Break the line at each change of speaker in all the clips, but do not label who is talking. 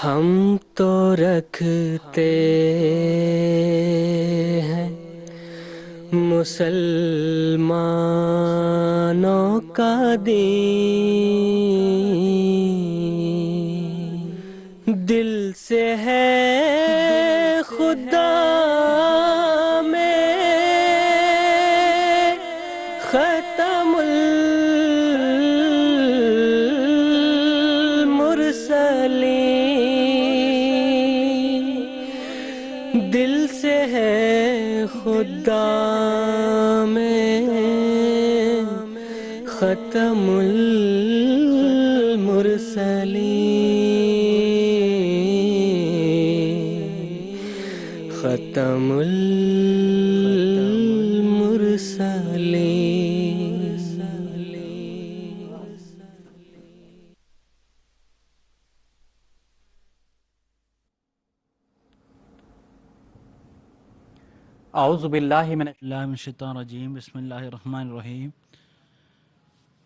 हम तो रखते हैं मुसलमानों का दीन, दिल से है खुदा में खत्मुल मुरसलीन, दिल से है खुदा में खत्मुल मुरसलीन, खत्मुल मुरसलीन।
ഔസുബില്ലാഹിമിനശ്ശൈത്താനിർ ബിസ്മില്ലാഹിർറഹ്മാനിർറഹീം.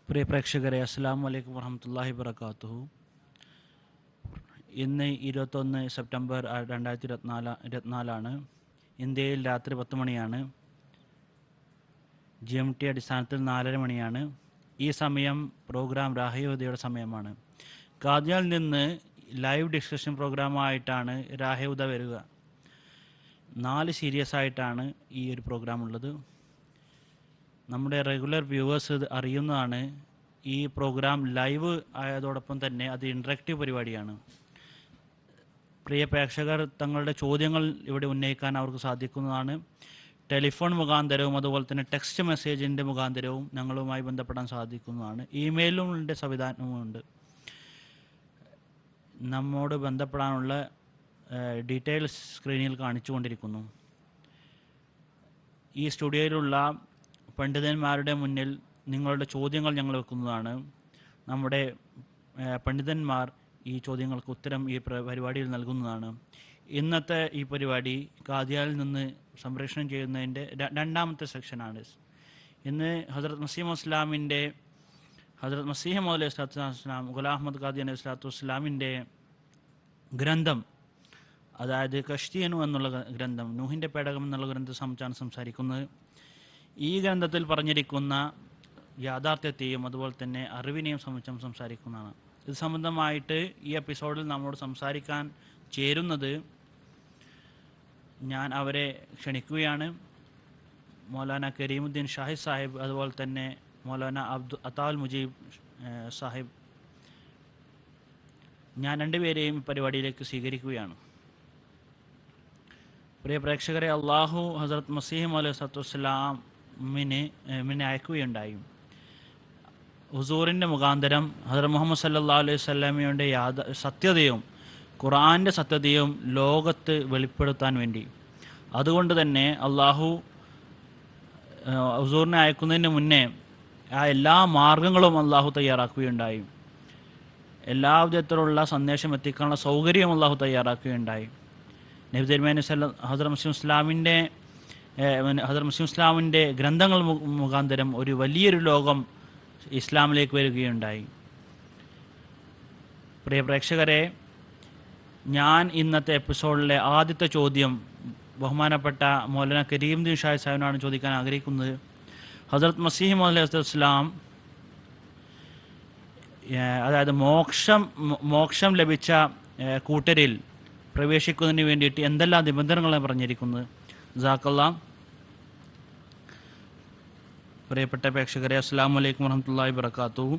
പ്രിയ പ്രേക്ഷകരെ, അസ്സലാമു അലൈക്കും വറഹ്മത്തുള്ളാഹി വബറകാതുഹു. ഇന്ന് 21 സെപ്റ്റംബർ 2024 ഇന്ത്യയിൽ രാത്രി 10 മണിയാണ്. GMT അടിസ്ഥാനത്തിൽ 4:30 മണിയാണ്. ഈ സമയം പ്രോഗ്രാം രാഹയുദയുടെ സമയമാണ്. ഖാദിയാനിൽ നിന്ന് ലൈവ് ഡിസ്കഷൻ പ്രോഗ്രാമായിട്ടാണ് രാഹയുദ വരിക. 4 സീരീസ് ആയിട്ടാണ് ഈ ഒരു പ്രോഗ്രാം ഉള്ളത്. നമ്മുടെ റെഗുലർ വ്യൂവേഴ്സ് അറിയുന്നതാണ്. ഈ പ്രോഗ്രാം ലൈവ് ആയതോടൊപ്പം തന്നെ അത് ഇൻട്രാക്റ്റീവ് പരിപാടിയാണ്. പ്രിയ പ്രേക്ഷകർ തങ്ങളുടെ ചോദ്യങ്ങൾ ഇവിടെ ഉന്നയിക്കാൻ അവർക്ക് സാധിക്കുന്നതാണ്. ടെലിഫോൺ മുഖാന്തരവും അതുപോലെ തന്നെ ടെക്സ്റ്റ് മെസ്സേജിൻ്റെ മുഖാന്തരവും ഞങ്ങളുമായി ബന്ധപ്പെടാൻ സാധിക്കുന്നതാണ്. ഇമെയിലിൻ്റെ സംവിധാനവുമുണ്ട്. നമ്മോട് ബന്ധപ്പെടാനുള്ള ഡീറ്റെയിൽസ് സ്ക്രീനിൽ കാണിച്ചുകൊണ്ടിരിക്കുന്നു. ഈ സ്റ്റുഡിയോയിലുള്ള പണ്ഡിതന്മാരുടെ മുന്നിൽ നിങ്ങളുടെ ചോദ്യങ്ങൾ ഞങ്ങൾ വെക്കുന്നതാണ്. നമ്മുടെ പണ്ഡിതന്മാർ ഈ ചോദ്യങ്ങൾക്ക് ഉത്തരം ഈ പരിപാടിയിൽ നൽകുന്നതാണ്. ഇന്നത്തെ ഈ പരിപാടി ഖാദിയാനിൽ നിന്ന് സംപ്രേഷണം ചെയ്യുന്നതിൻ്റെ രണ്ടാമത്തെ സെക്ഷനാണ്. ഇന്ന് ഹസ്രത്ത് മസീഹ് മൗദ് അലൈഹി സ്വലാത്തു വസ്സലാം ഗുലാം അഹമ്മദ് ഖാദിയാനി അലൈഹി സ്വലാത്തു വസ്സലാമിൻ്റെ ഗ്രന്ഥം, അതായത് കശ്തിയനു എന്നുള്ള ഗ്രന്ഥം, നൂഹിൻ്റെ പേടകം എന്നുള്ള ഗ്രന്ഥത്തെ സംബന്ധിച്ചാണ് സംസാരിക്കുന്നത്. ഈ ഗ്രന്ഥത്തിൽ പറഞ്ഞിരിക്കുന്ന യാഥാർത്ഥ്യത്തെയും അതുപോലെ തന്നെ അറിവിനെയും സംബന്ധിച്ചും സംസാരിക്കുന്നതാണ്. ഇത് സംബന്ധമായിട്ട് ഈ എപ്പിസോഡിൽ നമ്മളോട് സംസാരിക്കാൻ ചേരുന്നത് ഞാൻ അവരെ ക്ഷണിക്കുകയാണ്. മൗലാന കരീമുദ്ദീൻ ഷാഹിദ് സാഹിബ്, അതുപോലെ തന്നെ മൗലാന അതാഉൽ മുജീബ് സാഹിബ്. ഞാൻ രണ്ടുപേരെയും പരിപാടിയിലേക്ക് സ്വീകരിക്കുകയാണ്. പ്രിയ പ്രേക്ഷകരെ, അള്ളാഹു ഹസ്രത്ത് മസീഹ് അലൈഹി സ്വലാത്തു വസ്സലാമിനെ അയക്കുകയുണ്ടായി. ഹുസൂറിൻ്റെ മുഖാന്തരം ഹസ്രത്ത് മുഹമ്മദ് സല്ലല്ലാഹു അലൈഹി വസല്ലമയുടെ സത്യതയും ഖുർആൻ്റെ സത്യതയും ലോകത്ത് വെളിപ്പെടുത്താൻ വേണ്ടി. അതുകൊണ്ട് തന്നെ അള്ളാഹു ഹുസൂറിനെ അയക്കുന്നതിന് മുന്നേ ആ എല്ലാ മാർഗങ്ങളും അള്ളാഹു തയ്യാറാക്കുകയുണ്ടായി. എല്ലാ വിധത്തിലുള്ള സന്ദേശം എത്തിക്കാനുള്ള സൗകര്യം അള്ളാഹു തയ്യാറാക്കുകയുണ്ടായി. നബി തിരുമേനി ഹസ്രത്ത് മുസ്ലിം ഇസ്ലാമിൻ്റെ ഗ്രന്ഥങ്ങൾ മുഖാന്തരം ഒരു വലിയൊരു ലോകം ഇസ്ലാമിലേക്ക് വരികയുണ്ടായി. പ്രിയ പ്രേക്ഷകരെ, ഞാൻ ഇന്നത്തെ എപ്പിസോഡിലെ ആദ്യത്തെ ചോദ്യം ബഹുമാനപ്പെട്ട മൗലാന കരീമുദ്ദീൻ ഷാഹിദ് സാഹിബിനാണ് ചോദിക്കാൻ ആഗ്രഹിക്കുന്നത്. ഹസ്രത്ത് മസീഹ് മൗഊദ് അലൈഹി വസ്സലാം, അതായത് മോക്ഷം ലഭിച്ച കൂട്ടരിൽ പ്രവേശിക്കുന്നതിന് വേണ്ടിയിട്ട് എന്തെല്ലാം നിബന്ധനകളാണ് പറഞ്ഞിരിക്കുന്നത്? ജസാക്കല്ലാഹ്. പ്രിയപ്പെട്ട പ്രേക്ഷകരെ, അസ്സലാമു അലൈക്കും വറഹ്മത്തുള്ളാഹി വബറകാതുഹു.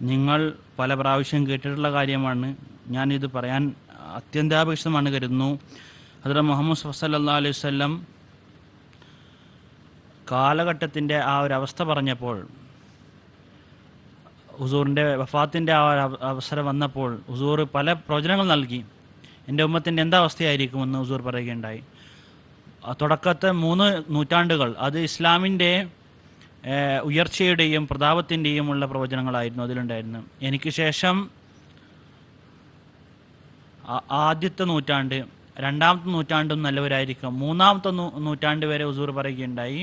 നിങ്ങൾ പല പ്രാവശ്യം കേട്ടിട്ടുള്ള കാര്യമാണ്. ഞാനിത് പറയാൻ അത്യന്താപേക്ഷിതമാണ് കരുതുന്നു. ഹദ്റത്ത് മുഹമ്മദ് സല്ലല്ലാഹു അലൈഹി വസല്ലം കാലഘട്ടത്തിൻ്റെ ആ ഒരു അവസ്ഥ പറഞ്ഞപ്പോൾ, ഹുസൂറിൻ്റെ വഫാത്തിൻ്റെ ആ അവസരം വന്നപ്പോൾ ഹുസൂർ പല പ്രവചനങ്ങൾ നൽകി. എൻ്റെ ഉമ്മത്തിൻ്റെ എന്താ അവസ്ഥയായിരിക്കുമെന്ന് ഹുസൂർ പറയുകയുണ്ടായി. തുടക്കത്തെ 3 നൂറ്റാണ്ടുകൾ അത് ഇസ്ലാമിൻ്റെ ഉയർച്ചയുടെയും പ്രതാപത്തിൻ്റെയും ഉള്ള പ്രവചനങ്ങളായിരുന്നു അതിലുണ്ടായിരുന്നു. എനിക്ക് ശേഷം ആദ്യത്തെ നൂറ്റാണ്ട്, രണ്ടാമത്തെ നൂറ്റാണ്ടും നല്ലവരായിരിക്കും, മൂന്നാമത്തെ നൂറ്റാണ്ട് വരെ ഹുസൂർ പറയുകയുണ്ടായി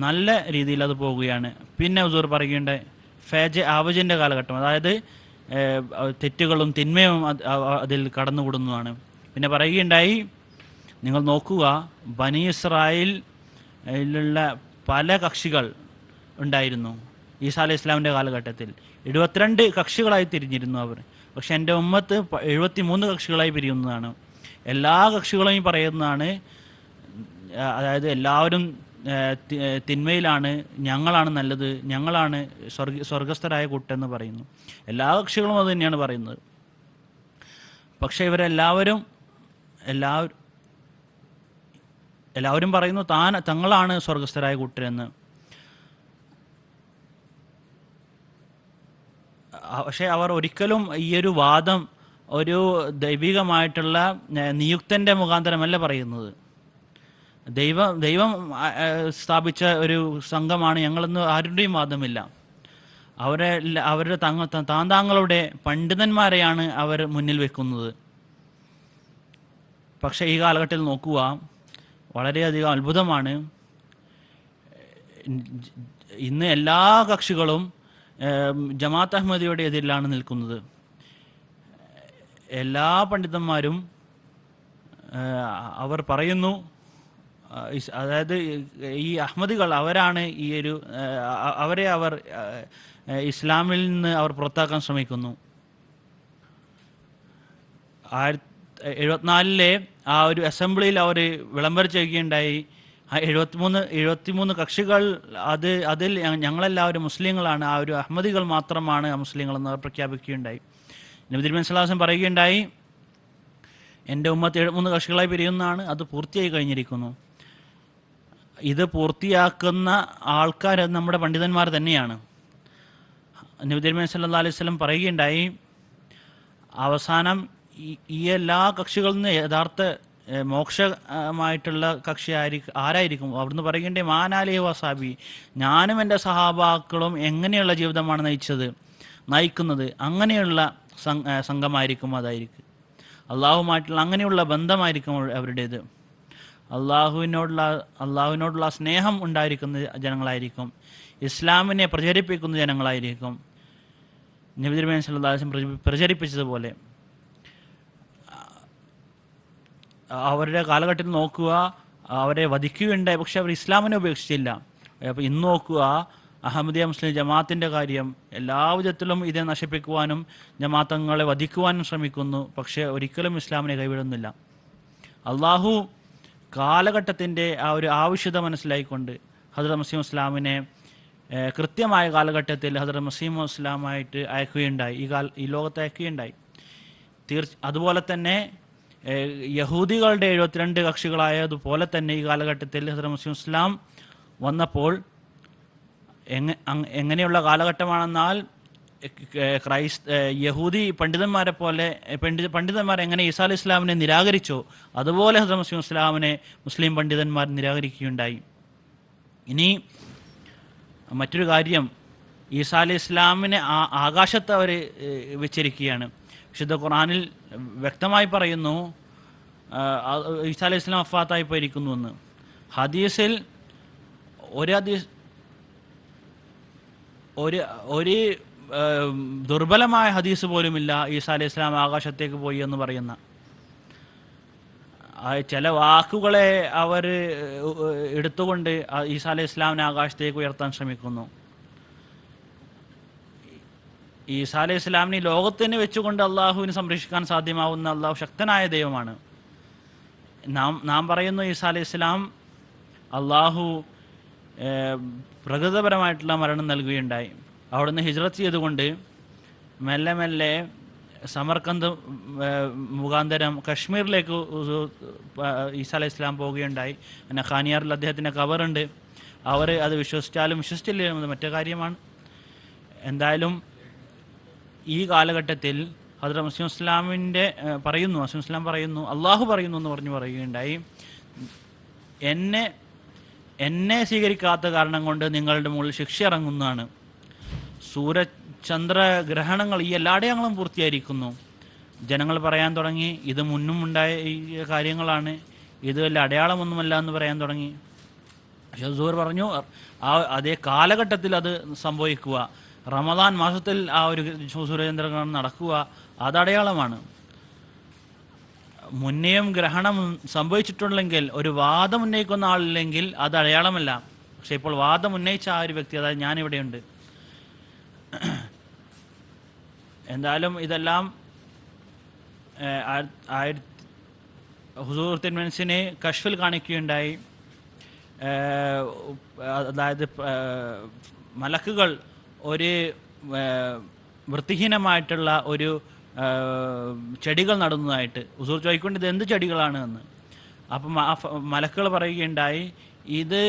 നല്ല രീതിയിൽ അത് പോവുകയാണ്. പിന്നെ ഹുസൂർ പറയുകയുണ്ടായി ഫേജ് ആവജിൻ്റെ കാലഘട്ടം, അതായത് തെറ്റുകളും തിന്മയും അതിൽ കടന്നുകൂടുന്നതാണ്. പിന്നെ പറയുകയുണ്ടായി, നിങ്ങൾ നോക്കുക, ബനി ഇസ്രായേലിലുള്ള പല കക്ഷികൾ ഉണ്ടായിരുന്നു ഈസാ അലൈഹി ഇസ്ലാമിൻ്റെ കാലഘട്ടത്തിൽ. 72 കക്ഷികളായി തിരിഞ്ഞിരുന്നു അവർ. പക്ഷെ എൻ്റെ ഉമ്മത്ത് 73 കക്ഷികളായി പിരിയുന്നതാണ്. എല്ലാ കക്ഷികളും പറയുന്നതാണ്, അതായത് എല്ലാവരും തിന്മയിലാണ്, ഞങ്ങളാണ് നല്ലത്, ഞങ്ങളാണ് സ്വർഗസ്ഥരായ കൂട്ടെന്ന് പറയുന്നു. എല്ലാ കക്ഷികളും അത് തന്നെയാണ് പറയുന്നത്. പക്ഷേ എല്ലാവരും പറയുന്നു തങ്ങളാണ് സ്വർഗസ്ഥരായ കൂട്ടരെന്ന്. പക്ഷേ അവർ ഒരിക്കലും ഈ ഒരു വാദം ഒരു ദൈവികമായിട്ടുള്ള നിയുക്തൻ്റെ മുഖാന്തരമല്ല പറയുന്നത്. ദൈവം സ്ഥാപിച്ച ഒരു സംഘമാണ് ഞങ്ങളെന്ന് ആരുടെയും വാദമില്ല. അവരുടെ താങ്കളുടെ പണ്ഡിതന്മാരെയാണ് അവർ മുന്നിൽ വെക്കുന്നത്. പക്ഷേ ഈ കാലഘട്ടത്തിൽ നോക്കുക, വളരെയധികം അത്ഭുതമാണ്. ഇന്ന് എല്ലാ കക്ഷികളും ജമാഅത്ത് അഹ്മദിയുടെ എതിരിലാണ് നിൽക്കുന്നത്. എല്ലാ പണ്ഡിതന്മാരും അവർ പറയുന്നു, അതായത് ഈ അഹ്മദികൾ അവരാണ് ഈ ഒരു അവർ ഇസ്ലാമിൽ നിന്ന് അവർ പുറത്താക്കാൻ ശ്രമിക്കുന്നു. 1974 ആ ഒരു അസംബ്ലിയിൽ അവർ വിളംബരം ചെയ്യുകയുണ്ടായി. 73 കക്ഷികൾ അതിൽ ഞങ്ങളെല്ലാവരും മുസ്ലിങ്ങളാണ്, ആ ഒരു അഹ്മദികൾ മാത്രമാണ് മുസ്ലിങ്ങളെന്ന് അവർ പ്രഖ്യാപിക്കുകയുണ്ടായി. നബി തിരുമേനി സ്വല്ലല്ലാഹു അലൈഹി വസല്ലം പറയുകയുണ്ടായി, എൻ്റെ ഉമ്മത്ത് 73 കക്ഷികളായി പിരിയുന്നതാണ്, അത് പൂർത്തിയായി കഴിഞ്ഞിരിക്കുന്നു. ഇത് പൂർത്തിയാക്കുന്ന ആൾക്കാർ നമ്മുടെ പണ്ഡിതന്മാർ തന്നെയാണ്. നബി തിരുമേനി സ്വല്ലല്ലാഹു അലൈഹി വസല്ലം പറയുകയുണ്ടായി, അവസാനം ഈ എല്ലാ കക്ഷികളിൽ നിന്ന് യഥാർത്ഥ മോക്ഷമായിട്ടുള്ള കക്ഷി ആരായിരിക്കും? അവിടുന്ന് പറയുകയുണ്ടായി, മാനാലി വസാബി, ഞാനും എൻ്റെ സഹാബാക്കളും എങ്ങനെയുള്ള ജീവിതമാണ് നയിക്കുന്നത്, അങ്ങനെയുള്ള സംഘമായിരിക്കും, അതായിരിക്കും അള്ളാഹുമായിട്ടുള്ള അങ്ങനെയുള്ള ബന്ധമായിരിക്കും അവരുടേത്. അള്ളാഹുവിനോടുള്ള സ്നേഹം ഉണ്ടായിരിക്കുന്ന ജനങ്ങളായിരിക്കും, ഇസ്ലാമിനെ പ്രചരിപ്പിക്കുന്ന ജനങ്ങളായിരിക്കും. നബി തിരുമേനി സ്വല്ലല്ലാഹു അലൈഹി വസല്ലം പ്രചരിപ്പിച്ചതുപോലെ അവരുടെ കാലഘട്ടത്തിൽ നോക്കുക, അവരെ വധിക്കുകയുണ്ടായി. പക്ഷെ അവർ ഇസ്ലാമിനെ ഉപേക്ഷിച്ചില്ല. അപ്പോൾ ഇന്ന് നോക്കുക, അഹമ്മദിയ മുസ്ലിം ജമാഅത്തിൻ്റെ കാര്യം എല്ലാ വിധത്തിലും ഇതെ നശിപ്പിക്കുവാനും ജമാഅത്തങ്ങളെ വധിക്കുവാനും ശ്രമിക്കുന്നു. പക്ഷേ ഒരിക്കലും ഇസ്ലാമിനെ കൈവിടുന്നില്ല. അള്ളാഹു കാലഘട്ടത്തിൻ്റെ ആ ഒരു ആവശ്യത മനസ്സിലായിക്കൊണ്ട് ഹദ്റത്ത് മസീഹ് ഇസ്ലാമിനെ കൃത്യമായ കാലഘട്ടത്തിൽ ഹദ്റത്ത് മസീഹ് ഇസ്ലാമായിട്ട് അയക്കുകയുണ്ടായി, ഈ ലോകത്ത് അയക്കുകയുണ്ടായി. അതുപോലെ തന്നെ യഹൂദികളുടെ 72 കക്ഷികളായതുപോലെ തന്നെ ഈ കാലഘട്ടത്തിൽ ഹദ്റത്ത് മസീഹ് ഇസ്ലാം വന്നപ്പോൾ എങ്ങനെയുള്ള കാലഘട്ടമാണെന്നാൽ യഹൂദി പണ്ഡിതന്മാരെ പോലെ പണ്ഡിതന്മാർ എങ്ങനെ ഈസാ അലൈഹി ഇസ്ലാമിനെ നിരാകരിച്ചോ അതുപോലെ ഹദ്റത്ത് മസീഹ് ഇസ്ലാമിനെ മുസ്ലിം പണ്ഡിതന്മാർ നിരാകരിക്കുകയുണ്ടായി. ഇനി മറ്റൊരു കാര്യം, ഈസാ അലൈഹി ഇസ്ലാമിനെ ആകാശത്ത് അവർ വെച്ചിരിക്കുകയാണ്. വിശുദ്ധ ഖുർആനിൽ വ്യക്തമായി പറയുന്നു ഈസാ അലൈഹി ഇസ്ലാം വഫാത്തായി പോയിരിക്കുന്നുവെന്ന്. ഹദീസിൽ ഒരു ദുർബലമായ ഹദീസ് പോലുമില്ല ഈസാ അലൈഹി ഇസ്ലാം ആകാശത്തേക്ക് പോയി എന്ന് പറയുന്ന. ചില വാക്കുകളെ അവർ എടുത്തുകൊണ്ട് ഈസാ അലൈഹി ഇസ്ലാമിനെ ആകാശത്തേക്ക് ഉയർത്താൻ ശ്രമിക്കുന്നു. ഈസാ അലൈഹി ഇസ്ലാമിനെ ലോകത്തിന് വെച്ചുകൊണ്ട് അള്ളാഹുവിന് സംരക്ഷിക്കാൻ സാധ്യമാവുന്ന അള്ളാഹു ശക്തനായ ദൈവമാണ്. നാം പറയുന്നു ഈസാ അലൈഹി ഇസ്ലാം അള്ളാഹു പ്രകൃതപരമായിട്ടുള്ള മരണം നൽകുകയുണ്ടായി. അവിടുന്ന് ഹിജ്റത്ത് ചെയ്തുകൊണ്ട് മെല്ലെ മെല്ലെ സമർക്കന്ത് മുഖാന്തരം കശ്മീരിലേക്ക് ഈസാ അലൈഹി ഇസ്ലാം പോവുകയുണ്ടായി. പിന്നെ ഖാനിയാറിൽ അദ്ദേഹത്തിൻ്റെ ഖബറുണ്ട്. അവർ അത് വിശ്വസിച്ചാലും വിശ്വസിച്ചില്ലെങ്കിലും അത് മറ്റേ കാര്യമാണ്. എന്തായാലും ഈ കാലഘട്ടത്തിൽ ഹദ്റത്ത് മസീഹ് ഇസ്ലാമിൻ്റെ മസീഹ് ഇസ്ലാം പറയുന്നു, അള്ളാഹു പറയുന്നു എന്ന് പറയുകയുണ്ടായി, എന്നെ സ്വീകരിക്കാത്ത കാരണം കൊണ്ട് നിങ്ങളുടെ മുകളിൽ ശിക്ഷ ഇറങ്ങുന്നതാണ്. സൂര്യചന്ദ്രഗ്രഹണങ്ങൾ ഈ എല്ലാ അടയാളങ്ങളും പൂർത്തിയായിരിക്കുന്നു. ജനങ്ങൾ പറയാൻ തുടങ്ങി ഇത് മുന്നും ഉണ്ടായ കാര്യങ്ങളാണ്, ഇത് വല്ല അടയാളമൊന്നുമല്ല എന്ന് പറയാൻ തുടങ്ങി. ഷസൂർ പറഞ്ഞു അതേ കാലഘട്ടത്തിൽ അത് സംഭവിക്കുക. റമദാൻ മാസത്തിൽ ആ ഒരു സൂര്യചന്ദ്രഗ്രഹണം നടക്കുക അതടയാളമാണ്. മുന്നേയും ഗ്രഹണം സംഭവിച്ചിട്ടുണ്ടെങ്കിൽ ഒരു വാദം ഉന്നയിക്കുന്ന ആളില്ലെങ്കിൽ അത് അടയാളമല്ല. പക്ഷെ ഇപ്പോൾ വാദം ഉന്നയിച്ച ആ ഒരു വ്യക്തി, അതായത് ഞാനിവിടെയുണ്ട്. എന്തായാലും ഇതെല്ലാം ഹുസൂർ തിരുമനസിനെ കശ്ഫിൽ കാണിക്കുകയുണ്ടായി. അതായത് മലക്കുകൾ ഒരു വൃത്തിഹീനമായിട്ടുള്ള ഒരു ചെടികൾ നടുന്നതായിട്ട് ഹുസൂർ ചോദിക്കൊണ്ട് ഇത് എന്ത് ചെടികളാണ് എന്ന്. അപ്പം മലക്കുകൾ പറയുകയുണ്ടായി ഇത്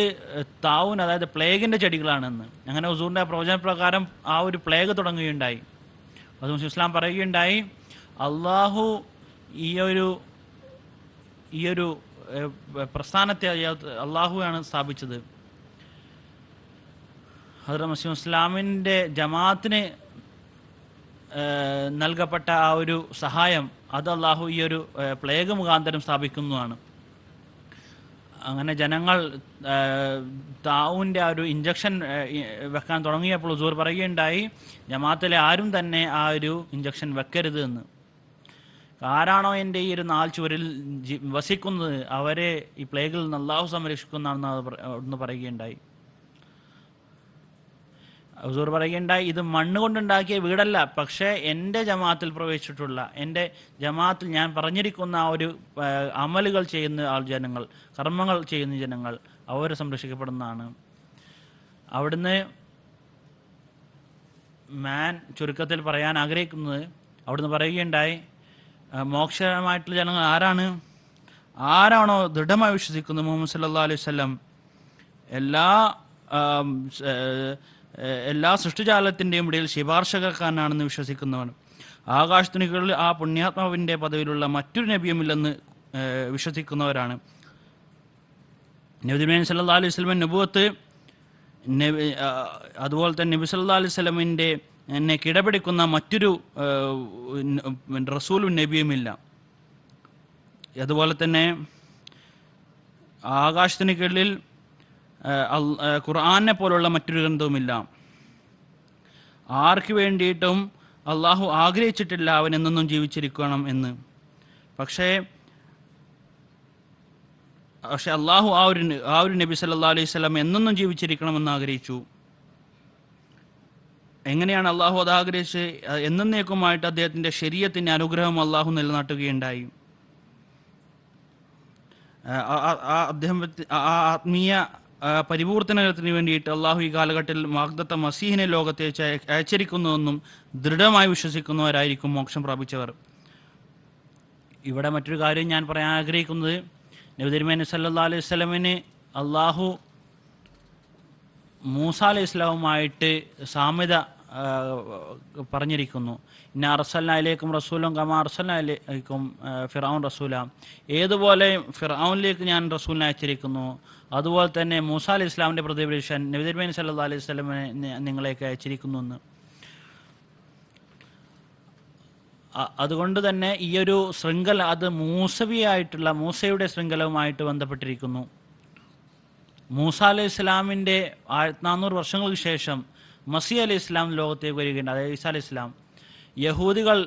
താവൂൻ, അതായത് പ്ലേഗിൻ്റെ ചെടികളാണെന്ന്. അങ്ങനെ ഹുസൂറിൻ്റെ പ്രവചനപ്രകാരം ആ ഒരു പ്ലേഗ് തുടങ്ങുകയുണ്ടായി. അത് ഇസ്ലാം പറയുകയുണ്ടായി അള്ളാഹു ഈ ഒരു പ്രസ്ഥാനത്തെ അള്ളാഹുവാണ് സ്ഥാപിച്ചത്. ഹദ്റത്ത് മസീഹ് ഇസ്ലാമിൻ്റെ ജമാഅത്തിന് നൽകപ്പെട്ട ആ ഒരു സഹായം അത് അള്ളാഹു ഈ ഒരു പ്ലേഗ് മുഖാന്തരം സ്ഥാപിക്കുന്നതാണ്. അങ്ങനെ ജനങ്ങൾ താവൂൻ്റെ ആ ഒരു ഇഞ്ചക്ഷൻ വെക്കാൻ തുടങ്ങിയപ്പോൾ ഹുസൂർ പറയുകയുണ്ടായി ജമാഅത്തിലെ ആരും തന്നെ ആ ഒരു ഇഞ്ചക്ഷൻ വെക്കരുത് എന്ന്. ആരാണോ എൻ്റെ ഈ ഒരു 4 ചുവരിൽ വസിക്കുന്നത് അവരെ ഈ പ്ലേഗിൽ നിന്ന് അള്ളാഹു സംരക്ഷിക്കുന്നതാണെന്ന് അവിടുന്ന് പറയുകയുണ്ടായി. ഹുസൂർ പറയുകയുണ്ടായി ഇത് മണ്ണ് കൊണ്ടുണ്ടാക്കിയ വീടല്ല, പക്ഷേ എൻ്റെ ജമാഅത്തിൽ പ്രവേശിച്ചിട്ടുള്ള, എൻ്റെ ജമാഅത്തിൽ ഞാൻ പറഞ്ഞിരിക്കുന്ന ആ ഒരു അമലുകൾ ചെയ്യുന്ന ജനങ്ങൾ, കർമ്മങ്ങൾ ചെയ്യുന്ന ജനങ്ങൾ അവർ സംരക്ഷിക്കപ്പെടുന്നതാണ്. അവിടുന്ന് ചുരുക്കത്തിൽ പറയാൻ ആഗ്രഹിക്കുന്നത്, അവിടുന്ന് പറയുകയുണ്ടായി മോക്ഷമായിട്ടുള്ള ജനങ്ങൾ ആരാണോ ദൃഢമായി വിശ്വസിക്കുന്നത് മുഹമ്മദ് സല്ലല്ലാഹു അലൈഹി വസല്ലം എല്ലാ സൃഷ്ടിജാലത്തിൻ്റെയും ഇടയിൽ ശുപാർശകർക്കാരനാണെന്ന് വിശ്വസിക്കുന്നവർ, ആകാശത്തിനുകളിൽ ആ പുണ്യാത്മാവിൻ്റെ പദവിയിലുള്ള മറ്റൊരു നബിയുമില്ലെന്ന് വിശ്വസിക്കുന്നവരാണ്. നബി തിരുമേനി സല്ലല്ലാഹു അലൈഹി വസല്ലം നബുവത്ത്, അതുപോലെ തന്നെ നബി സല്ലല്ലാഹു അലൈഹി വസല്ലമിൻ്റെ എന്നെ കിടപിടിക്കുന്ന മറ്റൊരു റസൂലും നബിയുമില്ല. അതുപോലെ തന്നെ ആകാശത്തിന് കീഴിൽ ഖുർആനെ പോലുള്ള മറ്റൊരു ഗ്രന്ഥവുമില്ല. ആർക്ക് വേണ്ടിയിട്ടും അള്ളാഹു ആഗ്രഹിച്ചിട്ടില്ല അവൻ എന്നെന്നും ജീവിച്ചിരിക്കണം എന്ന്. പക്ഷേ അള്ളാഹു ആ ഒരു നബി സല്ലല്ലാഹു അലൈഹി വസല്ലം എന്നെന്നും ജീവിച്ചിരിക്കണമെന്ന് ആഗ്രഹിച്ചു. എങ്ങനെയാണ് അള്ളാഹു അത് ആഗ്രഹിച്ച് എന്നേക്കുമായിട്ട് അദ്ദേഹത്തിൻ്റെ ശരീഅത്തിൻ്റെ അനുഗ്രഹം അള്ളാഹു നിലനാട്ടുകയുണ്ടായി. അദ്ദേഹം ആത്മീയ പരിപൂർത്തനത്തിന് വേണ്ടിയിട്ട് അള്ളാഹു ഈ കാലഘട്ടത്തിൽ വാഗ്ദത്ത മസീഹിനെ ലോകത്തെ അയച്ചിരിക്കുന്നുവെന്നും ദൃഢമായി വിശ്വസിക്കുന്നവരായിരിക്കും മോക്ഷം പ്രാപിച്ചവർ. ഇവിടെ മറ്റൊരു കാര്യം ഞാൻ പറയാൻ ആഗ്രഹിക്കുന്നത്, നബി തിരുമേനി സല്ലല്ലാഹു അലൈഹി വസല്ലമിന് അള്ളാഹു മൂസ അലൈഹി ഇസ്ലാമുമായിട്ട് സാമ്യത പറഞ്ഞിരിക്കുന്നു. ഇന്ന അർസൽനാ ഇലൈക്കും റസൂലൻ കമാ അർസൽനാ ഇലൈക്കും ഫിർഔൻ റസൂല, ഏതുപോലെ ഫിർഔനിലേക്ക് ഞാൻ റസൂലിനെ അയച്ചിരിക്കുന്നു അതുപോലെ തന്നെ മൂസ അലൈഹി ഇസ്ലാമിൻ്റെ പ്രതിപുരുഷൻ നബി തിരുമേനി സല്ലല്ലാഹു അലൈഹി വസല്ലമിനെ നിങ്ങളേക്ക് അയച്ചിരിക്കുന്നു എന്ന്. അതുകൊണ്ട് തന്നെ ഈ ഒരു ശൃംഖല അത് മൂസയുടെ ശൃംഖലവുമായിട്ട് ബന്ധപ്പെട്ടിരിക്കുന്നു. മൂസ അലൈഹി ഇസ്ലാമിൻ്റെ 1400 വർഷങ്ങൾക്ക് ശേഷം മസീഹ് അലൈഹി ഇസ്ലാം ലോകത്തേക്ക് വരികയുണ്ട്. അതായത് ഈസാ അലൈഹി ഇസ്ലാം. യഹൂദികൾ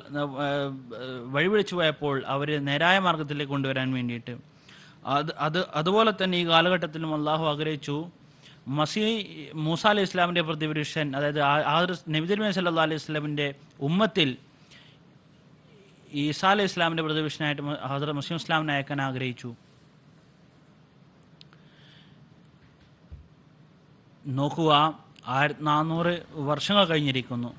വഴിപിടിച്ചു പോയപ്പോൾ അവർ നേരായ മാർഗത്തിലേക്ക് കൊണ്ടുവരാൻ വേണ്ടിയിട്ട് അതുപോലെ തന്നെ ഈ കാലഘട്ടത്തിലും അള്ളാഹു ആഗ്രഹിച്ചു മൂസ അലൈഹി ഇസ്ലാമിൻ്റെ പ്രതിപുരുഷൻ, അതായത് നബി തിരുമേനി സല്ലല്ലാഹു അലൈഹി വസല്ലമിൻ്റെ ഉമ്മത്തിൽ ഈസാ അലൈഹി ഇസ്ലാമിൻ്റെ പ്രതിപുരുഷനായിട്ട് ഹദ്റത്ത് മസീഹ് ഇസ്ലാമിനെ അയക്കാൻ ആഗ്രഹിച്ചു. നോക്കുക, 1400 വർഷങ്ങൾ കഴിഞ്ഞിരിക്കുന്നു.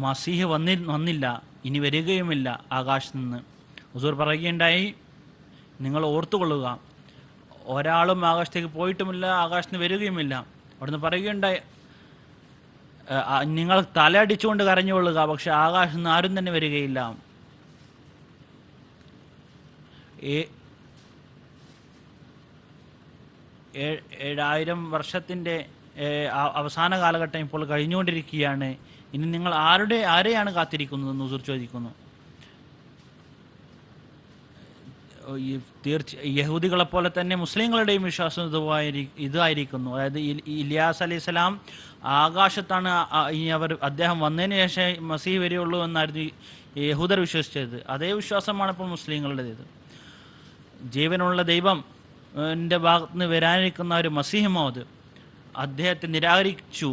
മസീഹ് വന്നില്ല, ഇനി വരികയുമില്ല ആകാശത്ത് നിന്ന്. ഹുസൂർ പറയുകയുണ്ടായി നിങ്ങൾ ഓർത്തുകൊള്ളുക, ഒരാളും ആകാശത്തേക്ക് പോയിട്ടുമില്ല, ആകാശത്തിന് വരികയുമില്ല. അവിടുന്ന് പറയുകയുണ്ടായി നിങ്ങൾ തലയടിച്ചുകൊണ്ട് കരഞ്ഞുകൊള്ളുക, പക്ഷെ ആകാശത്ത് നിന്ന് ആരും തന്നെ വരികയില്ല. 7000 വർഷത്തിൻ്റെ അവസാന കാലഘട്ടം ഇപ്പോൾ കഴിഞ്ഞുകൊണ്ടിരിക്കുകയാണ്. ഇനി നിങ്ങൾ ആരെയാണ് കാത്തിരിക്കുന്നതെന്ന് ഹുസൂർ ചോദിക്കുന്നു. യഹൂദികളെപ്പോലെ തന്നെ മുസ്ലിങ്ങളുടെയും വിശ്വാസം ഇതായിരിക്കുന്നു. അതായത് ഇലിയാസ് അലൈഹി സ്വലാം ആകാശത്താണ് ഇനി അദ്ദേഹം വന്നതിന് ശേഷം മസീഹ് വരികയുള്ളൂ എന്നായിരുന്നു യഹൂദർ വിശ്വസിച്ചത്. അതേ വിശ്വാസമാണ് ഇപ്പോൾ മുസ്ലിങ്ങളുടേത്. ജീവനുള്ള ദൈവം ൻ്റെ ഭാഗത്ത് നിന്ന് വരാനിരിക്കുന്ന ഒരു മസീഹ് മൗദ് അദ്ദേഹത്തെ നിരാകരിച്ചു.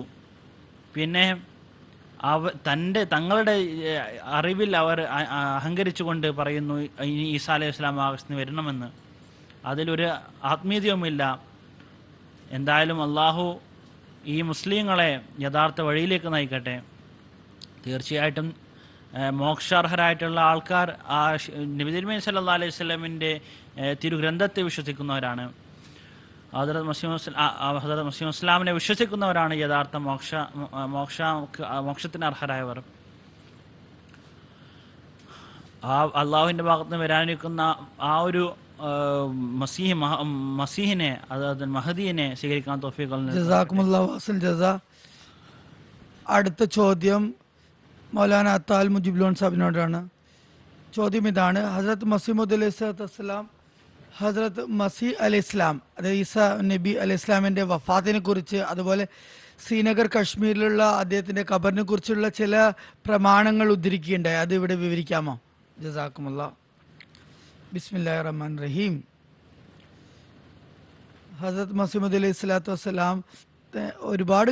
പിന്നെ തങ്ങളുടെ അറിവിൽ അവർ അഹങ്കരിച്ചുകൊണ്ട് പറയുന്നു ഇനി ഈസാ അലൈഹി വസല്ലം ആകാശത്തിന് വരണമെന്ന്. അതിലൊരു ആത്മീയതയുമില്ല. എന്തായാലും അള്ളാഹു ഈ മുസ്ലിങ്ങളെ യഥാർത്ഥ വഴിയിലേക്ക് നയിക്കട്ടെ. തീർച്ചയായിട്ടും മോക്ഷാർഹരായിട്ടുള്ള ആൾക്കാർ നബി തിരുമേനി സല്ലല്ലാഹു അലൈഹി വസല്ലമിൻ്റെ തിരുഗ്രന്ഥത്തെ വിശ്വസിക്കുന്നവരാണ്. ഹദ്റത്ത് മസീഹ് ഇസ്ലാമിനെ വിശ്വസിക്കുന്നവരാണ് യഥാർത്ഥ മോക്ഷത്തിന് അർഹരായവർ. അള്ളാഹുവിൻ്റെ ഭാഗത്ത് നിന്ന് വരാനിരിക്കുന്ന ആ ഒരു മസീഹിനെ, അതായത് മഹദിയെ സ്വീകരിക്കാൻ തൗഫീഖ്.
അടുത്ത ചോദ്യം മൗലാന അത്താൽ മുജിബുലോൺ സാഹിബിനോടാണ്. ചോദ്യം ഇതാണ്: ഹസ്രത്ത് മസീഹ് അലൈഹിസ്സലാം, ഹസ്രത്ത് മസീഹ് അലൈഹി ഇസ്ലാം, അതായത് ഈസ നബി അലൈഹി ഇസ്ലാമിൻ്റെ വഫാത്തിനെ കുറിച്ച്, അതുപോലെ ശ്രീനഗർ കശ്മീരിലുള്ള അദ്ദേഹത്തിൻ്റെ ഖബറിനെ കുറിച്ചുള്ള ചില പ്രമാണങ്ങൾ ഉദ്ധരിക്കുകയുണ്ടായി. അത് ഇവിടെ വിവരിക്കാമോ? ജസാക്കുമുല്ലാ. ബിസ്മില്ലാഹിർ റഹ്മാനിർ റഹീം. ഹസ്രത്ത് മസീഹ് അലൈഹി സ്വലാത്തു വസ്സലാം തൻ്റെ ഒരുപാട്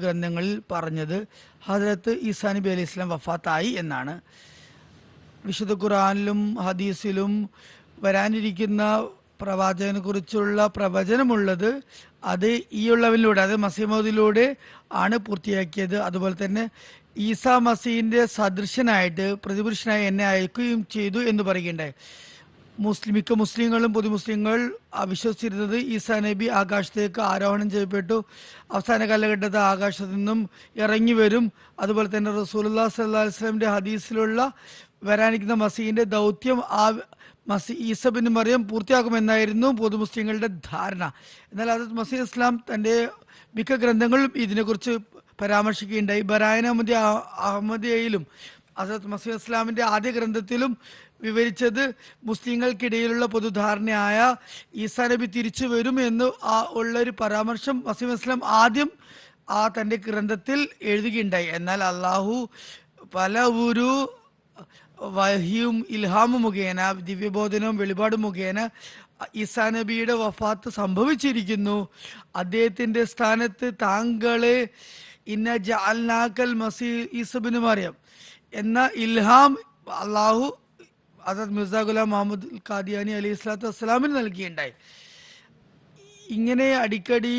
ഗ്രന്ഥങ്ങളിൽ പറഞ്ഞത് ഹസ്രത്ത് ഈസാ നബി അലൈഹി ഇസ്ലാം വഫാത്തായി എന്നാണ്. വിശുദ്ധ ഖുർആനിലും ഹദീസിലും വരാനിരിക്കുന്ന പ്രവാചകനെ കുറിച്ചുള്ള പ്രവചനമുള്ളത് അത് ഈ ഉള്ളവനിലൂടെ, അത് മസീഹ് മൗദിലൂടെ ആണ് പൂർത്തിയാക്കിയത്. അതുപോലെ തന്നെ ഈസാ മസീഹിൻ്റെ സദൃശനായിട്ട് പ്രതിപുരുഷനായി എന്നെ അയക്കുകയും ചെയ്തു എന്ന് പറയുകയുണ്ടായി. മിക്ക മുസ്ലിങ്ങളും പൊതുമുസ്ലിങ്ങൾ വിശ്വസിച്ചിരുന്നത് ഈസാ നബി ആകാശത്തേക്ക് ആരോഹണം ചെയ്യപ്പെട്ടു, അവസാന കാലഘട്ടത്തിൽ ആകാശത്തു നിന്നും ഇറങ്ങി വരും. അതുപോലെ തന്നെ റസൂലുള്ളാഹി സ്വല്ലല്ലാഹു അലൈഹി വസല്ലമയുടെ ഹദീസിലുള്ള വരാനിരിക്കുന്ന മസീഹിന്റെ ദൗത്യം ഈസ ബിൻ മറിയം പൂർത്തിയാക്കുമെന്നായിരുന്നു പൊതുമുസ്ലിങ്ങളുടെ ധാരണ. എന്നാൽ ഹദ്റത്ത് മസീഹ് ഇസ്ലാം തൻ്റെ മിക്ക ഗ്രന്ഥങ്ങളിലും ഇതിനെക്കുറിച്ച് പരാമർശിക്കുകയുണ്ടായി. ബറായന അഹമ്മദിയയിലും ഹദ്റത്ത് മസീഹ് ഇസ്ലാമിൻ്റെ ആദ്യ ഗ്രന്ഥത്തിലും വിവരിച്ചത് മുസ്ലിങ്ങൾക്കിടയിലുള്ള പൊതുധാരണയായ ഈസാ നബി തിരിച്ചു വരും എന്ന് ഉള്ളൊരു പരാമർശം മസീഹ് ഇസ്ലാം ആദ്യം തൻ്റെ ഗ്രന്ഥത്തിൽ എഴുതുകയുണ്ടായി. എന്നാൽ അള്ളാഹു പല ഒരു വഹിയും ഇൽഹാമും മുഖേന, ദിവ്യബോധനവും വെളിപാടും മുഖേന ഈസാ നബിയുടെ വഫാത്ത് സംഭവിച്ചിരിക്കുന്നു. അദ്ദേഹത്തിൻ്റെ സ്ഥാനത്ത് താങ്കളെ ഇന്ന ജഅൽനാകൽ മസീഹ് ഈസ ഇബ്നു മറിയം എന്ന ഇൽഹാം അള്ളാഹു ഹദ്റത്ത് മിർസ ഗുലാം മുഹമ്മദ് ഖാദിയാനി അലൈഹി സ്വലാത്തു വസ്സലാമിന് നൽകിയുണ്ടായി. ഇങ്ങനെ അടിക്കടി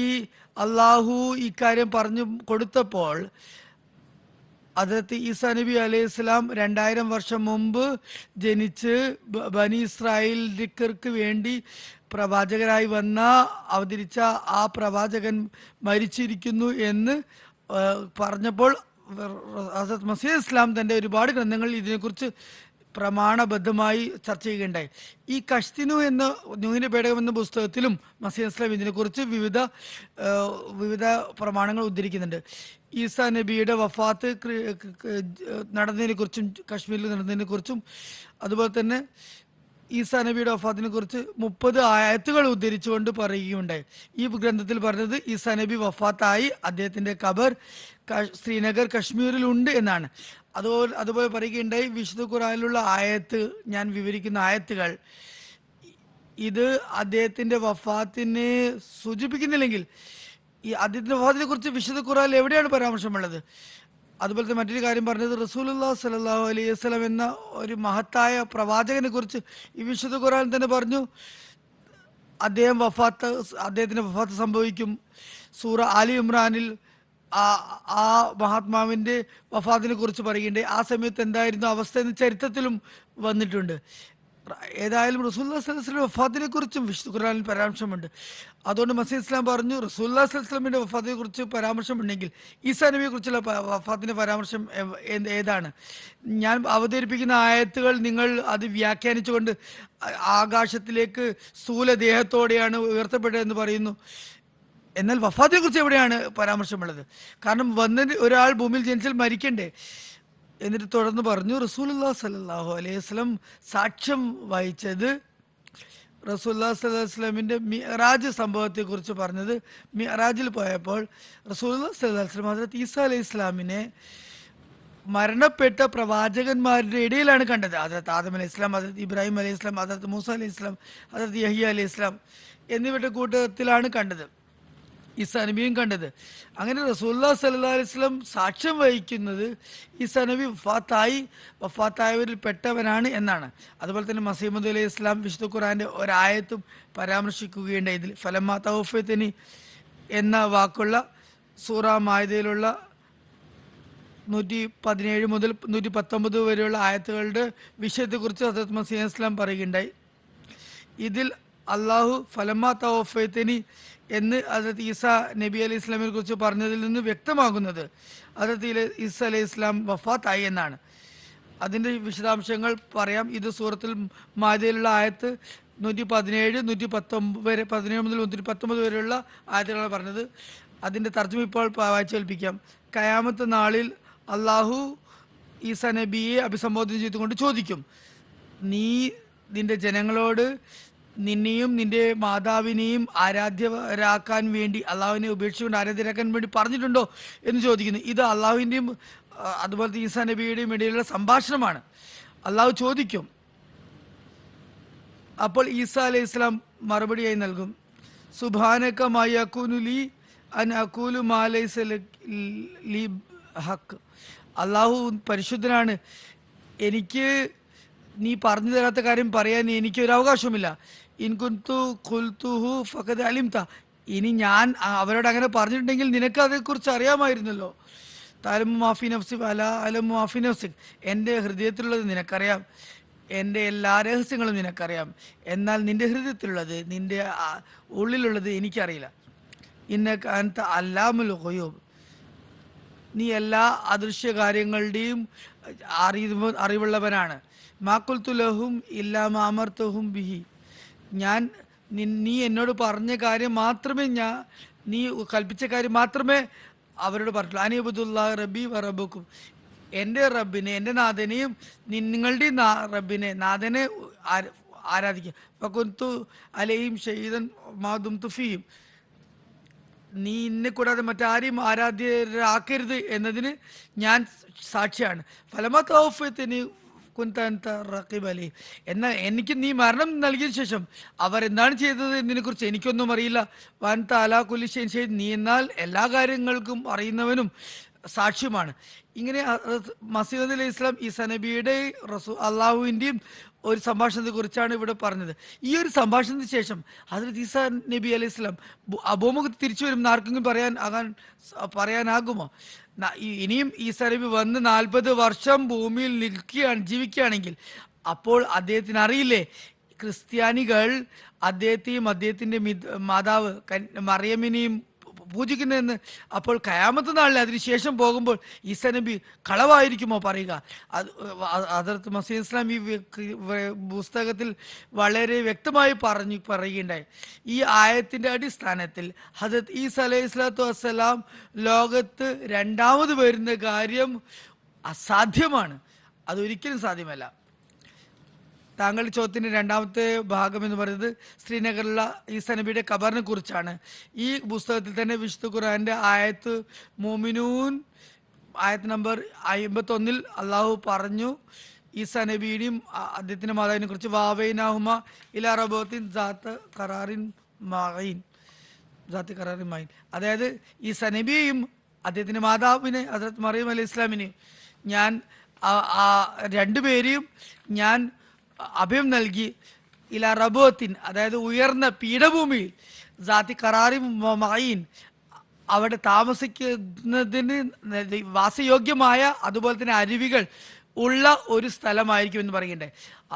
അള്ളാഹു ഇക്കാര്യം പറഞ്ഞു കൊടുത്തപ്പോൾ ഹദ്റത്ത് ഈസാ നബി അലൈഹി സ്വലാം 2000 വർഷം മുമ്പ് ജനിച്ച് ബനി ഇസ്രായേലിക്ക് വേണ്ടി പ്രവാചകരായി അവതരിച്ച ആ പ്രവാചകൻ മരിച്ചിരിക്കുന്നു എന്ന് പറഞ്ഞപ്പോൾ ഹദ്റത്ത് മസീഹ് ഇസ്ലാം തൻ്റെ ഒരുപാട് ഗ്രന്ഥങ്ങളിൽ ഇതിനെക്കുറിച്ച് പ്രമാണബദ്ധമായി ചർച്ച ചെയ്യുകയുണ്ടായി. ഈ കഷ്തിനു എന്ന നൂഹിന്റെ പേടകം എന്ന പുസ്തകത്തിലും മസീഹ് ഇസ്ലാം ഇതിനെക്കുറിച്ച് വിവിധ പ്രമാണങ്ങൾ ഉദ്ധരിക്കുന്നുണ്ട്. ഈസാ നബിയുടെ വഫാത്ത് നടന്നതിനെ കുറിച്ചും കശ്മീരിൽ നടന്നതിനെ കുറിച്ചും അതുപോലെ തന്നെ ഈസാ നബിയുടെ വഫാത്തിനെ കുറിച്ച് 30 ആയത്തുകൾ ഉദ്ധരിച്ചുകൊണ്ട് പറയുകയുണ്ടായി. ഈ ഗ്രന്ഥത്തിൽ പറഞ്ഞത് ഈസാ നബി വഫാത്തായി, അദ്ദേഹത്തിന്റെ ഖബർ ശ്രീനഗർ കശ്മീരിലുണ്ട് എന്നാണ്. അതുപോലെ പറയുകയുണ്ടായി, വിശുദ്ധ ഖുർആനിലുള്ള ആയത്ത്, ഞാൻ വിവരിക്കുന്ന ആയത്തുകൾ ഇത് അദ്ദേഹത്തിന്റെ വഫാത്തിനെ സൂചിപ്പിക്കുന്നില്ലെങ്കിൽ ഈ അദ്ദേഹത്തിന്റെ വഫാത്തിനെ കുറിച്ച് വിശുദ്ധ ഖുർആനിൽ എവിടെയാണ് പരാമർശമുള്ളത്? അതുപോലെ തന്നെ മറ്റൊരു കാര്യം പറഞ്ഞത് റസൂലുള്ളാഹി സ്വല്ലല്ലാഹു അലൈഹി വസല്ലം എന്ന ഒരു മഹത്തായ പ്രവാചകനെ കുറിച്ച് ഈ വിശുദ്ധ ഖുർആൻ തന്നെ പറഞ്ഞു, അദ്ദേഹത്തിന്റെ വഫാത്ത് സംഭവിക്കും. സൂറ ആലി ഇമ്രാനിൽ ആ മഹാത്മാവിന്റെ വഫാത്തിനെ കുറിച്ച് പറയുന്നുണ്ട്. ആ സമയത്ത് എന്തായിരുന്നു അവസ്ഥ എന്ന് ചരിത്രത്തിലും വന്നിട്ടുണ്ട്. ഏതായാലും റസൂലുള്ളാഹി സ്വല്ലല്ലാഹു അലൈഹി വസല്ലം വഫാത്തിനെ കുറിച്ചും വിശുദ്ധ ഖുർആനിൽ പരാമർശമുണ്ട്. അതുകൊണ്ട് മസീഹ് ഇസ്ലാം പറഞ്ഞു, റസൂലുള്ളാഹി സ്വല്ലല്ലാഹു അലൈഹി വസല്ലമിന്റെ വഫാത്തിനെ കുറിച്ച് പരാമർശമുണ്ടെങ്കിൽ ഈസാ നബിയെ കുറിച്ചുള്ള വഫാത്തിന്റെ പരാമർശം ഏതാണ്? ഞാൻ അവതരിപ്പിക്കുന്ന ആയത്തുകൾ നിങ്ങൾ അത് വ്യാഖ്യാനിച്ചുകൊണ്ട് ആകാശത്തിലേക്ക് സ്ഥൂലദേഹത്തോടെയാണ് ഉയർത്തപ്പെട്ടതെന്ന് പറയുന്നു. എന്നാൽ വഫാത്തിനെ കുറിച്ച് എവിടെയാണ് പരാമർശമുള്ളത്? കാരണം ഒരാൾ ഭൂമിയിൽ ജനിച്ചാൽ മരിക്കണ്ടേ? എന്നിട്ട് തുടർന്ന് പറഞ്ഞു, റസൂലുള്ളാഹി സ്വല്ലല്ലാഹു അലൈഹി വസല്ലം സാക്ഷ്യം വഹിച്ചത് റസൂലുള്ളാഹി സ്വല്ലല്ലാഹു അലൈഹി വസല്ലമിന്റെ മിഅ്റാജ് സംഭവത്തെ കുറിച്ച് പറഞ്ഞത്. മിഅ്റാജിൽ പോയപ്പോൾ റസൂലുള്ളാഹി സ്വല്ലല്ലാഹു അലൈഹി വസല്ലം ഹദ്റത്ത് ഈസാ അലൈഹി ഇസ്ലാമിനെ മരണപ്പെട്ട പ്രവാചകന്മാരുടെ ഇടയിലാണ് കണ്ടത്. ഹദ്റത്ത് ആദം അലൈഹി ഇസ്ലാം, ഹദ്റത്ത് ഇബ്രാഹിം അലൈഹി ഇസ്ലാം, ഹദ്റത്ത് മൂസ അലൈഹി ഇസ്ലാം, ഹദ്റത്ത് യഹ്യ അലൈഹി ഇസ്ലാം എന്നിവരുടെ കൂട്ടത്തിലാണ് കണ്ടത്, ഈസാ നബിയും കണ്ടത്. അങ്ങനെ റസൂലുള്ളാഹി സ്വല്ലല്ലാഹു അലൈഹി വസല്ലം സാക്ഷ്യം വഹിക്കുന്നത് ഈസാ നബി വഫാത്തായവരിൽ പെട്ടവനാണ് എന്നാണ്. അതുപോലെ തന്നെ മസീഹ് മൗഊദ് അലൈഹി ഇസ്ലാം വിശുദ്ധ ഖുർആന്റെ ഒരായത്തും പരാമർശിക്കുകയുണ്ട്. ഇതിൽ ഫലമ്മാ തവഫൈതനി എന്ന വാക്കുള്ള സൂറ മാഇദയിലുള്ള 117 മുതൽ 119 വരെയുള്ള ആയത്തുകളുടെ വിഷയത്തെക്കുറിച്ച് ഹദ്റത്ത് മസീഹ് ഇസ്ലാം പറയുകയുണ്ടായി. ഇതിൽ അള്ളാഹു ഫലമ്മാ തവഫൈതനി എന്ന് ഹദ്റത്ത് ഈസാ നബി അലൈഹി ഇസ്ലാമിനെ കുറിച്ച് പറഞ്ഞതിൽ നിന്ന് വ്യക്തമാകുന്നത് ഹദ്റത്ത് ഈസാ അലൈഹി ഇസ്ലാം വഫാത്തായി എന്നാണ്. അതിൻ്റെ വിശദാംശങ്ങൾ പറയാം. ഇത് സൂറത്തുൽ മാഇദയിലുള്ള ആയത്ത് 117, 119 വരെ, 17 മുതൽ 119 വരെയുള്ള ആയത്തുകളാണ് പറഞ്ഞത്. അതിൻ്റെ തർജ്ജമ ഇപ്പോൾ വായിച്ചേൽപ്പിക്കാം. ഖിയാമത്ത് നാളിൽ അള്ളാഹു ഈസാ നബിയെ അഭിസംബോധന ചെയ്തുകൊണ്ട് ചോദിക്കും, നീ നിന്റെ ജനങ്ങളോട് നിന്നെയും നിന്റെ മാതാവിനെയും ആരാധ്യരാക്കാൻ വേണ്ടി, അള്ളാഹുവിനെ ഉപേക്ഷിച്ചുകൊണ്ട് ആരാധ്യരാക്കാൻ വേണ്ടി പറഞ്ഞിട്ടുണ്ടോ എന്ന് ചോദിക്കുന്നു. ഇത് അള്ളാഹുവിൻ്റെയും അതുപോലത്തെ ഈസാ നബിയുടെയും ഇടയിലുള്ള സംഭാഷണമാണ്. അള്ളാഹു ചോദിക്കും. അപ്പോൾ ഈസാ അലൈഹി ഇസ്ലാം മറുപടിയായി നൽകും, സുബ്ഹാനക മാ യകൂനു ലി അൻ അഖൂലു മാ ലൈസ ലി ഹഖ്. അള്ളാഹു പരിശുദ്ധനാണ്, എനിക്ക് നീ പറഞ്ഞു തരാത്ത കാര്യം പറയാൻ എനിക്കൊരു അവകാശവുമില്ല. ഇൻ കുന്തു ഖുൽതുഹു ഫഖദ് അലിംത. ഇനി ഞാൻ അവരോട് അങ്ങനെ പറഞ്ഞിട്ടുണ്ടെങ്കിൽ നിനക്ക് അതേക്കുറിച്ച് അറിയാമായിരുന്നല്ലോ. തഅലമു മാഫി നഫ്സി വലാ അലമു മാഫി നഫ്സിക്. എൻ്റെ ഹൃദയത്തിലുള്ളത് നിനക്കറിയാം, എൻ്റെ എല്ലാ രഹസ്യങ്ങളും നിനക്കറിയാം, എന്നാൽ നിന്റെ ഹൃദയത്തിലുള്ളത്, നിന്റെ ഉള്ളിലുള്ളത് എനിക്കറിയില്ല. ഇന്നക അൻത അല്ലാമുൽ ഗുയൂബ്. നീ എല്ലാ അദൃശ്യ കാര്യങ്ങളുടെയും അറിവുള്ളവനാണ്. മാ ഖുൽതു ലഹും ഇല്ലാ മാ അമർതുഹും ബിഹി. ഞാൻ നീ എന്നോട് പറഞ്ഞ കാര്യം മാത്രമേ, നീ കൽപ്പിച്ച കാര്യം മാത്രമേ അവരോട് പറഞ്ഞിട്ടുള്ളൂ. അനിഅബ്ദുല്ലാഹി റബ്ബി വ റബ്ബുക്കും. എൻ്റെ റബ്ബിനെ, എൻ്റെ നാഥനെയും നിങ്ങളുടെയും റബ്ബിനെ, നാഥനെ ആരാധിക്കുക. ഫകുന്തു അലൈഹിം ഷഹീദൻ മാ ദുംതു ഫീഹിം. നീ എന്നെ കൂടാതെ മറ്റാരെയും ആരാധ്യരാക്കരുത് എന്നതിന് ഞാൻ സാക്ഷിയാണ്. ഫലമാ തൗഫീഖിനി കുന്ത അൻത റഖീബ് അലൈഹി. എന്നാൽ എനിക്ക് നീ മരണം നൽകിയ ശേഷം അവരെന്താണ് ചെയ്തത് എന്നതിനെക്കുറിച്ച് എനിക്കൊന്നും അറിയില്ല. വൻത അലാ കുല്ലി ഷൈഇൻ ഷഹീദ്. നീ എന്നാൽ എല്ലാ കാര്യങ്ങൾക്കും അറിയുന്നവനും സാക്ഷ്യമാണ്. ഇങ്ങനെ മസീഹ് മൗഊദ് അലൈഹി ഇസ്ലാം ഈസാ നബിയുടെ അള്ളാഹുവിൻ്റെയും ഒരു സംഭാഷണത്തെ കുറിച്ചാണ് ഇവിടെ പറഞ്ഞത്. ഈ ഒരു സംഭാഷണത്തിന് ശേഷം ഹദ്റത്ത് ഈസാ നബി അലൈഹി ഇസ്ലാം അബൂമുഖത്ത് തിരിച്ചു വരും ആർക്കെങ്കിലും പറയാനാകുമോ? ഇനിയും ഈസാ നബി വന്ന് 40 വർഷം ഭൂമിയിൽ ജീവിക്കുകയാണെങ്കിൽ അപ്പോൾ അദ്ദേഹത്തിന് അറിയില്ലേ ക്രിസ്ത്യാനികൾ അദ്ദേഹത്തെയും അദ്ദേഹത്തിൻ്റെ മാതാവ് മറിയമിനെയും പൂജിക്കുന്നതെന്ന്? അപ്പോൾ ഖിയാമത്ത് നാളിൽ അതിനുശേഷം പോകുമ്പോൾ ഈസാ നബി കളവായിരിക്കുമോ പറയുക? ഹദ്റത്ത് മസീഹ് ഇസ്ലാം ഈ പുസ്തകത്തിൽ വളരെ വ്യക്തമായി പറയുകയുണ്ടായി. ഈ ആയത്തിൻ്റെ അടിസ്ഥാനത്തിൽ ഹദ്റത്ത് ഈസാ അലൈഹി സ്വലാത്തു വസ്സലാം ലോകത്ത് രണ്ടാമത് വരുന്ന കാര്യം അസാധ്യമാണ്, അതൊരിക്കലും സാധ്യമല്ല. താങ്കളുടെ ചോദ്യത്തിൻ്റെ രണ്ടാമത്തെ ഭാഗം എന്ന് പറയുന്നത് ശ്രീനഗറിലുള്ള ഈസാ നബിയുടെ ഖബറിനെ കുറിച്ചാണ്. ഈ പുസ്തകത്തിൽ തന്നെ വിശുദ്ധ ഖുർആന്റെ ആയത്ത് മോമിനൂൻ ആയത്ത് നമ്പർ 51 അള്ളാഹു പറഞ്ഞു ഈസാ നബിയുടെയും അദ്ദേഹത്തിൻ്റെ മാതാവിനെ കുറിച്ച്, വാവൈനാഹുമ ഇലാ റബോത്തിൻ ദാത്ത് ഖറാറിൻ മഈൻ. അതായത് ഈസാ നബിയെയും അദ്ദേഹത്തിൻ്റെ മാതാവിനെ ഹദ്റത്ത് മറിയം അലൈഹി ഇസ്ലാമിനെയും ഞാൻ രണ്ടുപേരെയും ഞാൻ അഭയം നൽകി ഇലാ റബോത്തിൻ, അതായത് ഉയർന്ന പീഠഭൂമിയിൽ, ജാതി ഖറാറിൻ മഈൻ, അവിടെ താമസിക്കുന്നതിന് വാസയോഗ്യമായ അതുപോലെ തന്നെ അരുവികൾ ഉള്ള ഒരു സ്ഥലമായിരിക്കും എന്ന് പറയണ്ടേ.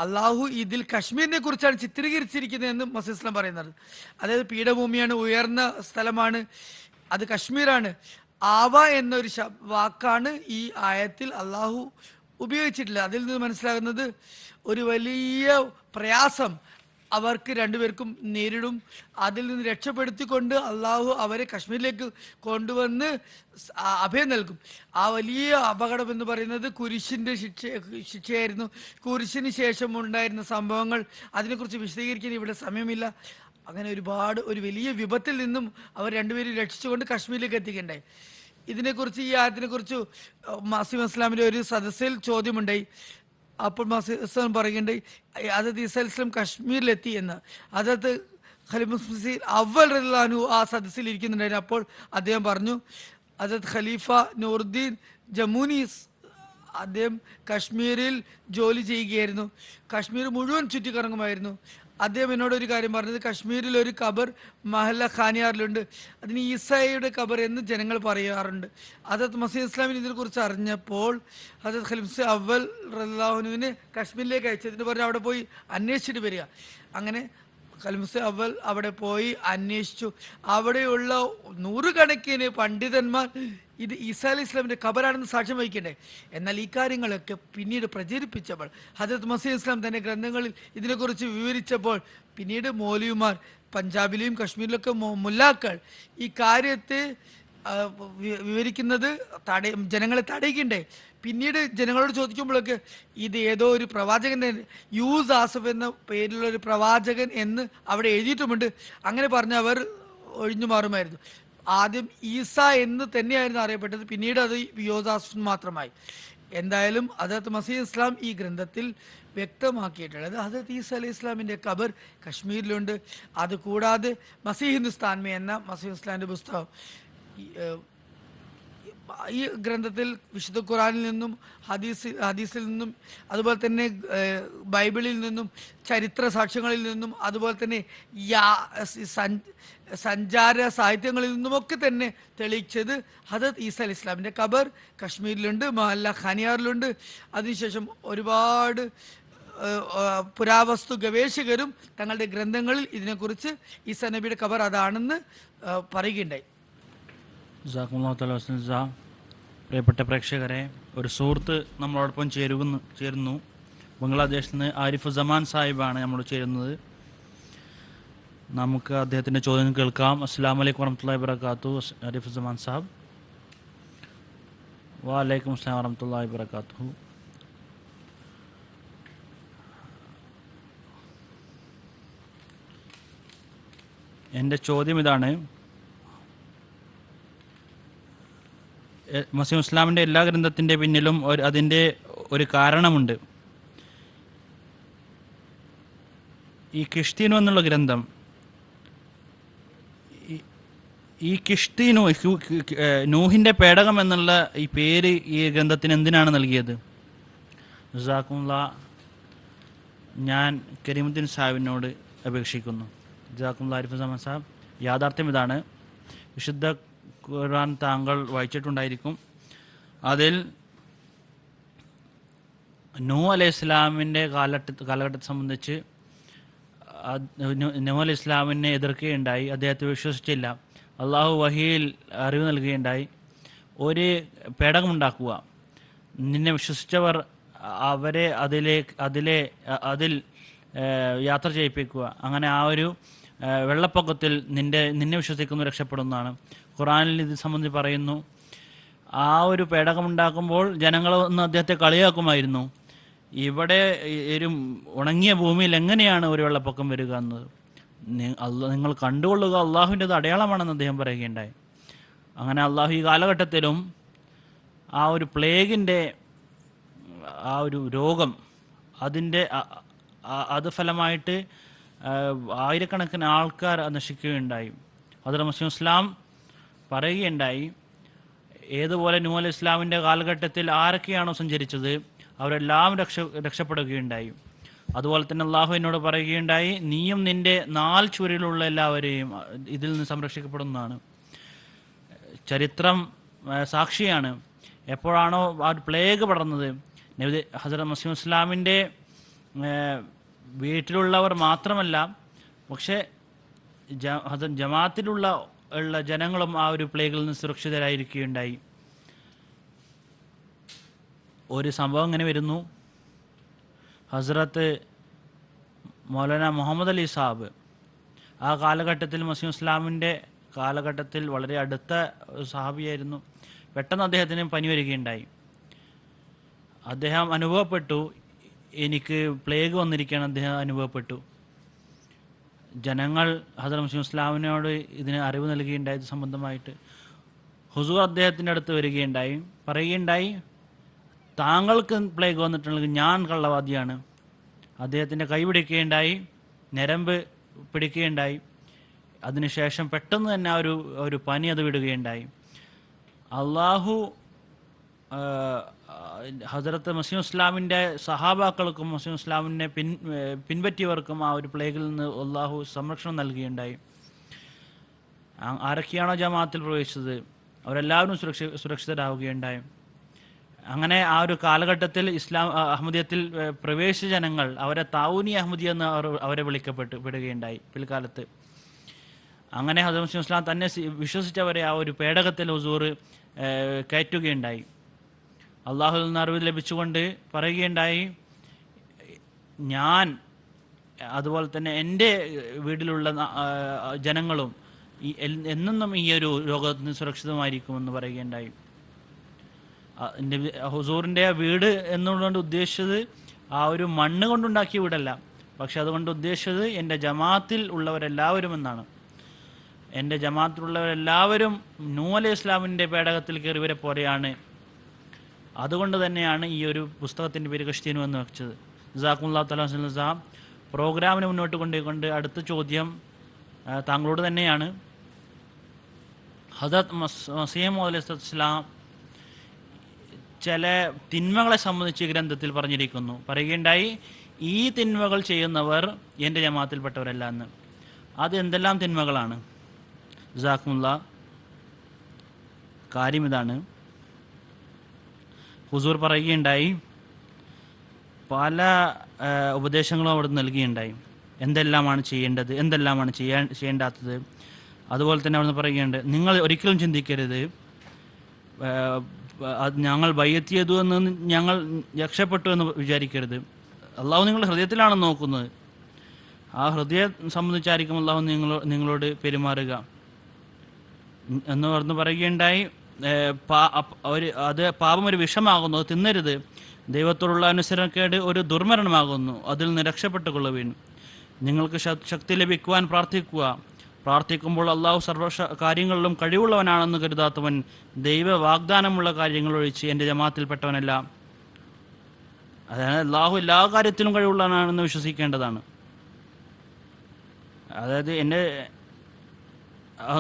അള്ളാഹു ഇതിൽ കശ്മീരിനെ കുറിച്ചാണ് ചിത്രീകരിച്ചിരിക്കുന്നത് എന്ന് മസീഹ് ഇസ്ലാം പറയുന്നത്. അതായത് പീഠഭൂമിയാണ്, ഉയർന്ന സ്ഥലമാണ്, അത് കശ്മീരാണ്. ആവ എന്നൊരു വാക്കാണ് ഈ ആയത്തിൽ അള്ളാഹു ഉപയോഗിച്ചിട്ടില്ല. അതിൽ നിന്ന് മനസ്സിലാകുന്നത് ഒരു വലിയ പ്രയാസം അവർക്ക് രണ്ടുപേർക്കും നേരിടും. അതിൽ നിന്ന് രക്ഷപ്പെടുത്തിക്കൊണ്ട് അള്ളാഹു അവരെ കശ്മീരിലേക്ക് കൊണ്ടുവന്ന് അഭയം നൽകും. ആ വലിയ അപകടം എന്ന് പറയുന്നത് കുരിശിൻ്റെ ശിക്ഷയായിരുന്നു. കുരിശിന് ശേഷം ഉണ്ടായിരുന്ന സംഭവങ്ങൾ അതിനെക്കുറിച്ച് വിശദീകരിക്കാൻ ഇവിടെ സമയമില്ല. അങ്ങനെ ഒരുപാട് ഒരു വലിയ വിപത്തിൽ നിന്നും അവർ രണ്ടുപേരും രക്ഷിച്ചുകൊണ്ട് കശ്മീരിലേക്ക് എത്തിക്കണ്ടായി. ഇതിനെക്കുറിച്ച് ഈ ആയത്തിനെക്കുറിച്ച് മാസിം ഇസ്ലാമിൻ്റെ ഒരു സദസ്സിൽ ചോദ്യമുണ്ടായി. അപ്പോൾ മാസിം പറയുന്നുണ്ട് അതത് ഈസാ ഇസ്ലാം കശ്മീരിലെത്തി എന്ന്. അതത് ഖലീഫ അവൽ റളിയല്ലാഹു ആ സദസ്സിൽ ഇരിക്കുന്നുണ്ടായിരുന്നു. അപ്പോൾ അദ്ദേഹം പറഞ്ഞു, അതത് ഖലീഫ നൂറുദ്ദീൻ ജമൂനീസ് അദ്ദേഹം കശ്മീരിൽ ജോലി ചെയ്യുകയായിരുന്നു. കശ്മീർ മുഴുവൻ ചുറ്റിക്കറങ്ങുമായിരുന്നു. അദ്ദേഹം എന്നോട് ഒരു കാര്യം പറഞ്ഞത്, കശ്മീരിൽ ഒരു ഖബർ മഹല്ല ഖാനിയാറിലുണ്ട്, അതിന് ഈസായുടെ ഖബർ എന്ന് ജനങ്ങൾ പറയാറുണ്ട്. ഹദരത്ത് മസീഹ് ഇസ്ലാമിന് ഇതിനെക്കുറിച്ച് അറിഞ്ഞപ്പോൾ ഹദരത്ത് ഖലീഫ അവൽ റളിയല്ലാഹുവിനെ കശ്മീരിലേക്ക് അയച്ചതിന് പറഞ്ഞ് അവിടെ പോയി അന്വേഷിച്ചിട്ട് വരിക. അങ്ങനെ ഖലീഫ അവൽ അവിടെ പോയി അന്വേഷിച്ചു. അവിടെയുള്ള നൂറുകണക്കിന് പണ്ഡിതന്മാർ ഇത് ഈസാ അലൈഹി ഇസ്ലാമിൻ്റെ ഖബറാണെന്ന് സാക്ഷ്യം വഹിക്കണ്ടേ. എന്നാൽ ഈ കാര്യങ്ങളൊക്കെ പിന്നീട് പ്രചരിപ്പിച്ചപ്പോൾ ഹദരത്ത് മസീഹ് ഇസ്ലാം തൻ്റെ ഗ്രന്ഥങ്ങളിൽ ഇതിനെക്കുറിച്ച് വിവരിച്ചപ്പോൾ പിന്നീട് മൗലവിമാർ പഞ്ചാബിലെയും കശ്മീരിലൊക്കെ മുല്ലാക്കൾ ഈ കാര്യത്തെ വിവരിക്കുന്നത് ജനങ്ങളെ തടയിക്കണ്ടേ. പിന്നീട് ജനങ്ങളോട് ചോദിക്കുമ്പോഴൊക്കെ ഇത് ഏതോ ഒരു പ്രവാചകൻ്റെ യൂസ് ആസഫ് എന്ന പേരിലുള്ള ഒരു പ്രവാചകൻ എന്ന് അവിടെ എഴുതിയിട്ടുമുണ്ട്, അങ്ങനെ പറഞ്ഞ് അവർ ഒഴിഞ്ഞു മാറുമായിരുന്നു. ആദ്യം ഈസ എന്ന് തന്നെയായിരുന്നു അറിയപ്പെട്ടത്, പിന്നീട് അത് യോസാസ് മാത്രമായി. എന്തായാലും ഹദരത്ത് മസീഹ് ഇസ്ലാം ഈ ഗ്രന്ഥത്തിൽ വ്യക്തമാക്കിയിട്ടുള്ളത് ഹദരത്ത് ഈസാ അലൈഹി ഇസ്ലാമിൻ്റെ ഖബർ കശ്മീരിലുണ്ട്. അതുകൂടാതെ മസീഹ് ഹിന്ദുസ്ഥാൻ എന്ന മസീഹ് ഇസ്ലാമിൻ്റെ പുസ്തകം ഈ ഗ്രന്ഥത്തിൽ വിശുദ്ധ ഖുറാനിൽ നിന്നും ഹദീസിൽ നിന്നും അതുപോലെ തന്നെ ബൈബിളിൽ നിന്നും ചരിത്ര സാക്ഷ്യങ്ങളിൽ നിന്നും അതുപോലെ തന്നെ സഞ്ചാര സാഹിത്യങ്ങളിൽ നിന്നുമൊക്കെ തന്നെ തെളിയിച്ചത് ഹദരത്ത് ഈസാ അലൈഹി ഇസ്ലാമിൻ്റെ ഖബർ കശ്മീരിലുണ്ട്, മഹല്ല ഖാനിയാറിലുണ്ട്. അതിനുശേഷം ഒരുപാട് പുരാവസ്തു ഗവേഷകരും തങ്ങളുടെ ഗ്രന്ഥങ്ങളിൽ ഇതിനെക്കുറിച്ച് ഈസാ നബിയുടെ ഖബർ അതാണെന്ന് പറയുകയുണ്ടായി.
പ്രിയപ്പെട്ട പ്രേക്ഷകരെ, ഒരു സുഹൃത്ത് നമ്മളോടൊപ്പം ചേരുന്നു. ബംഗ്ലാദേശിൽ നിന്ന് ആരിഫുസമാൻ സാഹിബാണ് നമ്മളോട് ചേരുന്നത്. നമുക്ക് അദ്ദേഹത്തിൻ്റെ ചോദ്യം കേൾക്കാം. അസ്സലാമു അലൈക്കും വറഹ്മത്തുള്ളാഹി വബറകാതുഹു. ആരിഫുസമാൻ സാഹിബ്. വഅലൈക്കും അസ്സലാം വറഹ്മത്തുള്ളാഹി വബറകാതുഹു. എൻ്റെ ചോദ്യം ഇതാണ്. മസീഹ് ഇസ്ലാമിൻ്റെ എല്ലാ ഗ്രന്ഥത്തിൻ്റെ പിന്നിലും അതിൻ്റെ ഒരു കാരണമുണ്ട്. ഈ കിഷ്തീനു എന്നുള്ള ഗ്രന്ഥം, ഈ കിഷ്തീനു നൂഹിൻ്റെ പേടകം എന്നുള്ള ഈ പേര് ഈ ഗ്രന്ഥത്തിന് എന്തിനാണ് നൽകിയത്? ജസാക്കുമുല്ലാ. ഞാൻ കരീമുദ്ദീൻ സാഹിബിനോട് അപേക്ഷിക്കുന്നു. ജസാക്കുമുല്ലാ ആരിഫുസമാൻ സാഹിബ്. യാഥാർത്ഥ്യം ഇതാണ്. വിശുദ്ധ ഖുർആൻ താങ്കൾ വായിച്ചിട്ടുണ്ടായിരിക്കും. അതിൽ നൂഹ് അലൈഹി ഇസ്ലാമിൻ്റെ കാലഘട്ടത്തെ സംബന്ധിച്ച് നൂഹ് അലൈഹി ഇസ്ലാമിനെ എതിർക്കുകയുണ്ടായി. അദ്ദേഹത്തെ വിശ്വസിച്ചില്ല. അള്ളാഹു വഹിയിൽ അറിവ് നൽകുകയുണ്ടായി, ഒരു പേടകമുണ്ടാക്കുക, നിന്നെ വിശ്വസിച്ചവർ അവരെ അതിൽ യാത്ര ചെയ്യിപ്പിക്കുക. അങ്ങനെ ആ ഒരു വെള്ളപ്പൊക്കത്തിൽ നിന്നെ വിശ്വസിക്കുന്നു രക്ഷപ്പെടുന്നതാണ്. ഖുറാനിൽ ഇത് സംബന്ധിച്ച് പറയുന്നു. ആ ഒരു പേടകമുണ്ടാക്കുമ്പോൾ ജനങ്ങളൊന്ന് അദ്ദേഹത്തെ കളിയാക്കുമായിരുന്നു. ഇവിടെ ഒരു ഉണങ്ങിയ ഭൂമിയിൽ എങ്ങനെയാണ് ഒരു വെള്ളപ്പൊക്കം വരിക എന്നത് നിങ്ങൾ കണ്ടുകൊള്ളുക, അള്ളാഹുവിൻ്റെ അടയാളമാണെന്ന് അദ്ദേഹം പറയുകയുണ്ടായി. അങ്ങനെ അള്ളാഹു ഈ കാലഘട്ടത്തിലും ആ ഒരു പ്ലേഗിൻ്റെ ആ ഒരു രോഗം അത് ഫലമായിട്ട് ആയിരക്കണക്കിന് ആൾക്കാർ നശിക്കുകയുണ്ടായി. ഹദരത്ത് മസീഹ് ഇസ്ലാം പറയുകയുണ്ടായി, ഏതുപോലെ നൂഹ് അലൈഹി ഇസ്ലാമിൻ്റെ കാലഘട്ടത്തിൽ ആരൊക്കെയാണോ സഞ്ചരിച്ചത് അവരെല്ലാം രക്ഷപ്പെടുകയുണ്ടായി. അതുപോലെ തന്നെ അള്ളാഹു എന്നോട് പറയുകയുണ്ടായി, നീയും നിൻ്റെ 4 ചുവരിലുള്ള എല്ലാവരെയും ഇതിൽ നിന്ന് സംരക്ഷിക്കപ്പെടുന്നതാണ്. ചരിത്രം സാക്ഷിയാണ്. എപ്പോഴാണോ ആ പ്ലേഗ് പടർന്നത്, ഹദരത്ത് മസീഹ് ഇസ്ലാമിൻ്റെ വീട്ടിലുള്ളവർ മാത്രമല്ല, പക്ഷേ ജമാഅത്തിലുള്ള ജനങ്ങളും ആ ഒരു പ്ലേഗിൽ നിന്ന് സുരക്ഷിതരായിരിക്കുകയുണ്ടായി. ഒരു സംഭവം ഇങ്ങനെ വരുന്നു. ഹസ്രത്ത് മൗലാന മുഹമ്മദ് അലി സാബ്. ആ കാലഘട്ടത്തിൽ മുസ്ലിം ഇസ്ലാമിൻ്റെ കാലഘട്ടത്തിൽ വളരെ അടുത്ത സഹാബിയായിരുന്നു. പെട്ടെന്ന് അദ്ദേഹത്തിന് പനി വരികയുണ്ടായി. അദ്ദേഹം അനുഭവപ്പെട്ടു, എനിക്ക് പ്ലേഗ് വന്നിരിക്കുകയാണ്. അദ്ദേഹം അനുഭവപ്പെട്ടു. ജനങ്ങൾ ഹസ്രത്ത് മുസ്ലിം ഇസ്ലാമിനോട് ഇതിന് അറിവ് നൽകുകയുണ്ടായി. ഇത് സംബന്ധമായിട്ട് ഹുസൂർ അദ്ദേഹത്തിൻ്റെ അടുത്ത് വരികയുണ്ടായി, പറയുകയുണ്ടായി, താങ്കൾക്ക് പ്ലേഗ് വന്നിട്ടുണ്ടെങ്കിൽ ഞാൻ കള്ളവാദിയാണ്. അദ്ദേഹത്തിൻ്റെ കൈ പിടിക്കുകയുണ്ടായി, ഞരമ്പ് പിടിക്കുകയുണ്ടായി. അതിനുശേഷം പെട്ടെന്ന് തന്നെ ഒരു പനി അത് വിടുകയുണ്ടായി. അള്ളാഹു ഹസ്രത്ത് മുസ്ലിം ഇസ്ലാമിൻ്റെ സഹാബാക്കൾക്കും മുസ്ലിം ഇസ്ലാമിനെ പിൻപറ്റിയവർക്കും ആ ഒരു പ്ലേഗിൽ നിന്ന് അള്ളാഹു സംരക്ഷണം നൽകുകയുണ്ടായി. ആരൊക്കെയാണോ ജമാഅത്തിൽ പ്രവേശിച്ചത് അവരെല്ലാവരും സുരക്ഷിതരാവുകയുണ്ടായി. അങ്ങനെ ആ ഒരു കാലഘട്ടത്തിൽ അഹമ്മദിയത്തിൽ പ്രവേശിച്ച ജനങ്ങൾ അവരെ താവൂനി അഹമ്മദിയ എന്ന് അവരെ വിളിക്കപ്പെടുകയുണ്ടായി പിൽക്കാലത്ത്. അങ്ങനെ ഹസ്രത്ത് മുസ്ലിം ഇസ്ലാം തന്നെ വിശ്വസിച്ചവരെ ആ ഒരു പേടകത്തിൽ ഹുസൂർ കയറ്റുകയുണ്ടായി. അള്ളാഹുവിൽ നിന്ന് അറിവ് ലഭിച്ചുകൊണ്ട് പറയുകയുണ്ടായി, ഞാൻ അതുപോലെ തന്നെ എൻ്റെ വീട്ടിലുള്ള ജനങ്ങളും എന്നെന്നും ഈ ഒരു രോഗത്തിന് സുരക്ഷിതമായിരിക്കുമെന്ന് പറയുകയുണ്ടായി. ഹുസൂറിൻ്റെ വീട് എന്നുകൊണ്ട് ഉദ്ദേശിച്ചത് ആ ഒരു മണ്ണ് കൊണ്ടുണ്ടാക്കിയ വീടല്ല, പക്ഷെ അതുകൊണ്ട് ഉദ്ദേശിച്ചത് എൻ്റെ ജമാഅത്തിൽ ഉള്ളവരെല്ലാവരും എന്നാണ്. എൻ്റെ ജമാഅത്തിലുള്ളവരെല്ലാവരും നൂഹ് അലൈഹി ഇസ്ലാമിൻ്റെ പേടകത്തിൽ കയറിയവരെ പോലെയാണ്. അതുകൊണ്ട് തന്നെയാണ് ഈ ഒരു പുസ്തകത്തിൻ്റെ പേര് കശ്തീനു എന്ന് വെച്ചത്. ജസാക്കുമുല്ലാഹു തആല ഖൈറൻ. പ്രോഗ്രാമിന് മുന്നോട്ട് കൊണ്ടുപോയിക്കൊണ്ട് അടുത്ത ചോദ്യം താങ്കളോട് തന്നെയാണ്. ഹദരത്ത് മസീഹ് മൗഊദ് അലൈഹി ഇസ്ലാം ചില തിന്മകളെ സംബന്ധിച്ച് ഗ്രന്ഥത്തിൽ പറയുകയുണ്ടായി, ഈ തിന്മകൾ ചെയ്യുന്നവർ എൻ്റെ ജമാഅത്തിൽപ്പെട്ടവരല്ല എന്ന്. അത് എന്തെല്ലാം തിന്മകളാണ്? ജസാക്കുമുല്ലാഹ്. കാര്യം ഇതാണ്, ഹുസൂർ പറയുകയുണ്ടായി, പല ഉപദേശങ്ങളും അവിടെ നൽകുകയുണ്ടായി, എന്തെല്ലാമാണ് ചെയ്യേണ്ടത്, എന്തെല്ലാമാണ് ചെയ്യേണ്ടാത്തത്. അതുപോലെ തന്നെ അവിടുന്ന് പറയുകയുണ്ട്, നിങ്ങൾ ഒരിക്കലും ചിന്തിക്കരുത് ഞങ്ങൾ ബയ്യത്ത് ചെയ്തു എന്ന് ഞങ്ങൾ രക്ഷപ്പെട്ടു എന്ന് വിചാരിക്കരുത്. അള്ളാഹു നിങ്ങളുടെ ഹൃദയത്തിലാണ് നോക്കുന്നത്. ആ ഹൃദയം സംബന്ധിച്ചായിരിക്കും അള്ളാഹു നിങ്ങളോട് പെരുമാറുക എന്ന് പറഞ്ഞ് പറയുകയുണ്ടായി. അത് പാപം ഒരു വിഷമാകുന്നു, അത് തിന്നരുത്. ദൈവത്തോടുള്ള അനുസരണക്കേട് ഒരു ദുർമരണമാകുന്നു, അതിൽ നിന്ന് രക്ഷപ്പെട്ടുകൊള്ളുവിൻ. നിങ്ങൾക്ക് ശക്തി ലഭിക്കുവാൻ പ്രാർത്ഥിക്കുമ്പോൾ അള്ളാഹു സർവ കാര്യങ്ങളിലും കഴിവുള്ളവനാണെന്ന് കരുതാത്തവൻ ദൈവ വാഗ്ദാനമുള്ള കാര്യങ്ങൾ ഒഴിച്ച് എൻ്റെ ജമാഅത്തിൽപ്പെട്ടവനല്ല. അതായത് അള്ളാഹു എല്ലാ കാര്യത്തിലും കഴിവുള്ളവനാണെന്ന് വിശ്വസിക്കേണ്ടതാണ്. അതായത് എൻ്റെ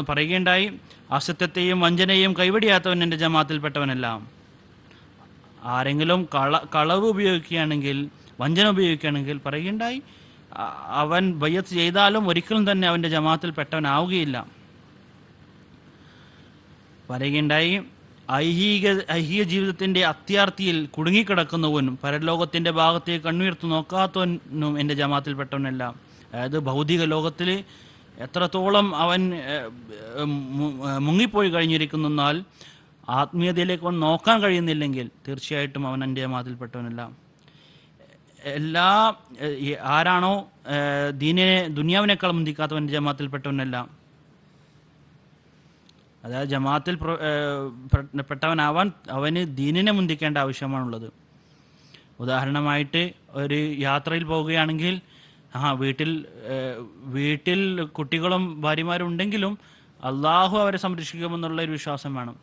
പറയുകയുണ്ടായി, അസത്യത്തെയും വഞ്ചനയെയും കൈവടിയാത്തവൻ എൻ്റെ ജമാഅത്തിൽപ്പെട്ടവനല്ല. ആരെങ്കിലും കളവ് ഉപയോഗിക്കുകയാണെങ്കിൽ, വഞ്ചന ഉപയോഗിക്കുകയാണെങ്കിൽ പറയുകയുണ്ടായി, അവൻ ബയ്യത്ത് ചെയ്താലും ഒരിക്കലും തന്നെ അവൻ്റെ ജമാഅത്തിൽപ്പെട്ടവനാവുകയില്ല. പറയുകയുണ്ടായി, ഐഹിക ജീവിതത്തിൻ്റെ അത്യാർത്തിയിൽ കുടുങ്ങിക്കിടക്കുന്നവനും പരലോകത്തിൻ്റെ ഭാഗത്തേക്ക് കണ്ണുയർത്തി നോക്കാത്തവനും എൻ്റെ ജമാഅത്തിൽപ്പെട്ടവനല്ല. അതായത് ഭൗതിക ലോകത്തിൽ എത്രത്തോളം അവൻ മുങ്ങിപ്പോയി കഴിഞ്ഞിരിക്കുന്നാൽ ആത്മീയതയിലേക്ക് അവൻ നോക്കാൻ കഴിയുന്നില്ലെങ്കിൽ തീർച്ചയായിട്ടും അവൻ എൻ്റെ ജമാഅത്തിൽപ്പെട്ടവനല്ല. ആരാണോ ദുനിയാവിനേക്കാൾ മുന്തിക്കാത്തവൻ ജമാഅത്തിൽപ്പെട്ടവനല്ല. അതായത് ജമാഅത്തിൽ പെട്ടവനാവാൻ അവന് ദീനിനെ മുന്തിക്കേണ്ട ആവശ്യമാണുള്ളത്. ഉദാഹരണമായിട്ട് ഒരു യാത്രയിൽ പോവുകയാണെങ്കിൽ വീട്ടിൽ കുട്ടികളും ഭാര്യമാരും ഉണ്ടെങ്കിലും അള്ളാഹു അവരെ സംരക്ഷിക്കുമെന്നുള്ള ഒരു വിശ്വാസം വേണം.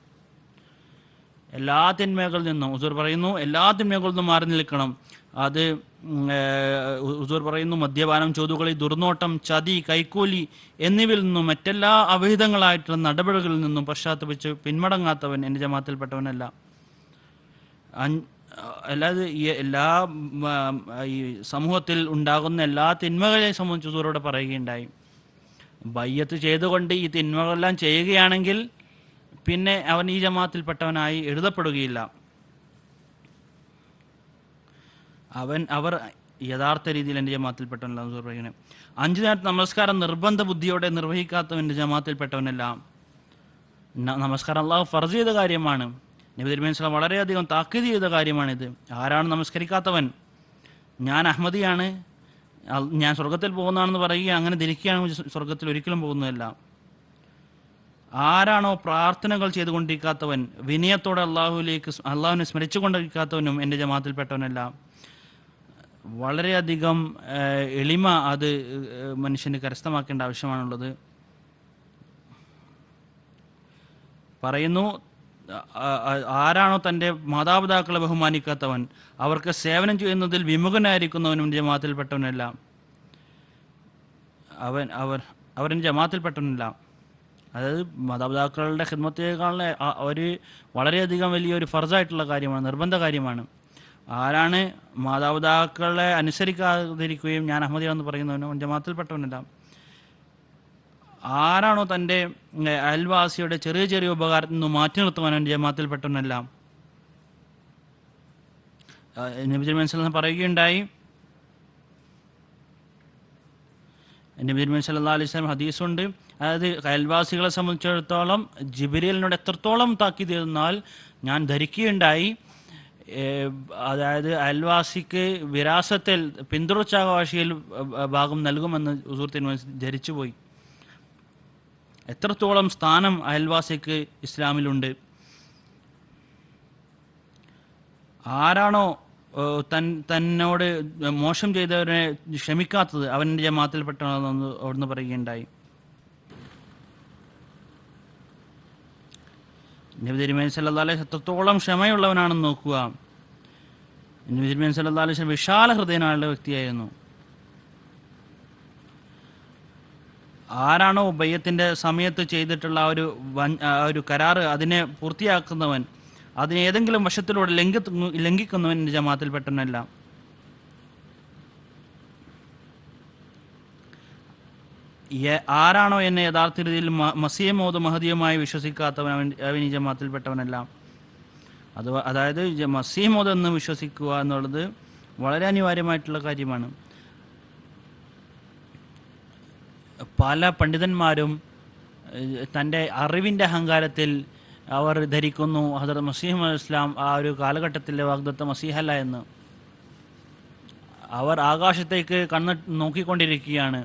എല്ലാ തിന്മകളിൽ നിന്നും ഹുസൂർ പറയുന്നു, എല്ലാ തിന്മകളിൽ നിന്നും മാറി നിൽക്കണം. അത് ഹുസൂർ പറയുന്നു, മദ്യപാനം, ചോദ്യകളി, ദുർനോട്ടം, ചതി, കൈക്കൂലി എന്നിവയിൽ നിന്നും മറ്റെല്ലാ അവിഹിതങ്ങളായിട്ടുള്ള നടപടികളിൽ നിന്നും പശ്ചാത്തപിച്ച് പിന്മടങ്ങാത്തവൻ എൻ്റെ ജമാഅത്തിൽപ്പെട്ടവനല്ല. അല്ലാതെ ഈ സമൂഹത്തിൽ ഉണ്ടാകുന്ന എല്ലാ തിന്മകളെയും സംബന്ധിച്ച് ഹുസൂറോട് പറയുകയുണ്ടായി. ബയ്യത്ത് ചെയ്തുകൊണ്ട് ഈ തിന്മകളെല്ലാം ചെയ്യുകയാണെങ്കിൽ പിന്നെ അവൻ ഈ ജമാഅത്തിൽപ്പെട്ടവനായി എഴുതപ്പെടുകയില്ല. അവർ യഥാർത്ഥ രീതിയിൽ എൻ്റെ ജമാഅത്തിൽപ്പെട്ടവനല്ല എന്ന് പറയുന്നത്. 5 നേരത്തെ നമസ്കാരം നിർബന്ധ ബുദ്ധിയോടെ നിർവഹിക്കാത്തവൻ എൻ്റെ ജമാഅത്തിൽപ്പെട്ടവനല്ല. നമസ്കാരം അള്ളാഹു ഫർസ് ചെയ്ത കാര്യമാണ്. നബി തിരുമേനി സ്വല്ലല്ലാഹു വളരെയധികം താക്കീത് ചെയ്ത കാര്യമാണിത്. ആരാണ് നമസ്കരിക്കാത്തവൻ? ഞാൻ അഹമ്മദിയാണ്, ഞാൻ സ്വർഗത്തിൽ പോകുന്നതാണെന്ന് പറയുക, അങ്ങനെ ധരിക്കുകയാണെങ്കിൽ സ്വർഗത്തിൽ ഒരിക്കലും പോകുന്നതല്ല. ആരാണോ പ്രാർത്ഥനകൾ ചെയ്തുകൊണ്ടിരിക്കാത്തവൻ, വിനയത്തോടെ അള്ളാഹുവിനെ സ്മരിച്ചുകൊണ്ടിരിക്കാത്തവനും എൻ്റെ ജമാഅത്തിൽപ്പെട്ടവനല്ല. വളരെയധികം എളിമ അത് മനുഷ്യന് കരസ്ഥമാക്കേണ്ട ആവശ്യമാണുള്ളത്. പറയുന്നു, ആരാണോ തൻ്റെ മാതാപിതാക്കളെ ബഹുമാനിക്കാത്തവൻ, അവർക്ക് സേവനം ചെയ്യുന്നതിൽ വിമുഖനായിരിക്കുന്നവനും ജമാഅത്തിൽപ്പെട്ടവനല്ല. അവൻ ജമാഅത്തിൽപ്പെട്ടവനല്ല. അതായത് മാതാപിതാക്കളുടെ ഖിദ്മത്തേക്കാളും ഒരു വളരെയധികം വലിയൊരു ഫർസായിട്ടുള്ള കാര്യമാണ്, നിർബന്ധ കാര്യമാണ്. ആരാണ് മാതാപിതാക്കളെ അനുസരിക്കാതിരിക്കുകയും ഞാൻ അഹമ്മദിയാണെന്ന് പറയുന്നവനും ജമാഅത്തിൽപ്പെട്ടവനല്ല. ആരാണോ തൻ്റെ അയൽവാസിയുടെ ചെറിയ ചെറിയ ഉപകാരത്തിൽ നിന്ന് മാറ്റി നിർത്തുവാനും ജമാഅത്തിൽപ്പെട്ടവനല്ല. നബി തിരുമേനി സല്ലല്ലാഹു അലൈഹി വസല്ലം പറയുകയുണ്ടായി, നബി തിരുമേനി സല്ലല്ലാഹു അലൈഹി വസല്ലം ഹദീസുണ്ട്, അതായത് അയൽവാസികളെ സംബന്ധിച്ചിടത്തോളം ജിബ്രീലിനോട് എത്രത്തോളം താക്കീത് ചെയ്തെന്നാൽ ഞാൻ ധരിക്കുകയുണ്ടായി, അതായത് അയൽവാസിക്ക് വിരാസത്തിൽ പിന്തുടർച്ചാവകാശിയിൽ ഭാഗം നൽകുമെന്ന് ഹുസൂർ തിരുമേനി ധരിച്ചുപോയി. എത്രത്തോളം സ്ഥാനം അയൽവാസിക്ക് ഇസ്ലാമിലുണ്ട്. ആരാണോ തന്നോട് മോശം ചെയ്തവരെ ക്ഷമിക്കാത്തത് അവൻ്റെ ജമാഅത്തിൽപ്പെട്ടതാണെന്ന് അവിടുന്ന് പറയുകയുണ്ടായി. നബി തിരുമേനി സല്ലല്ലാഹു അലൈഹി വസല്ലം എത്രത്തോളം ക്ഷമയുള്ളവനാണെന്ന് നോക്കുക. നബി തിരുമേനി സല്ലല്ലാഹു അലൈഹി വസല്ലം വിശാല ഹൃദയനായുള്ള വ്യക്തിയായിരുന്നു. ആരാണോ ബയ്യത്തിൻ്റെ സമയത്ത് ചെയ്തിട്ടുള്ള ഒരു കരാറ് അതിനെ പൂർത്തിയാക്കുന്നവൻ, അതിനെ ഏതെങ്കിലും വശത്തിലൂടെ ലംഘിക്കുന്നവൻ എൻ്റെ ജമാഅത്തിൽപ്പെട്ടവനല്ല. ആരാണോ എന്നെ യഥാർത്ഥ രീതിയിൽ മസീഹ് മൗഊദ് മഹദിയുമായി വിശ്വസിക്കാത്തവൻ അവൻ ഈ ജമാഅത്തിൽപ്പെട്ടവനല്ല. അതായത് മസീഹ് മൗഊദ് എന്ന് വിശ്വസിക്കുക എന്നുള്ളത് വളരെ അനിവാര്യമായിട്ടുള്ള കാര്യമാണ്. പല പണ്ഡിതന്മാരും തൻ്റെ അറിവിൻ്റെ അഹങ്കാരത്തിൽ അവർ ധരിക്കുന്നു ഹദറത്ത് മസീഹ് മൗഊദ് ഇസ്ലാം ആ ഒരു കാലഘട്ടത്തിലെ വാഗ്ദത്ത മസീഹല്ല എന്ന്. അവർ ആകാശത്തേക്ക് കണ്ണ് നോക്കിക്കൊണ്ടിരിക്കുകയാണ്,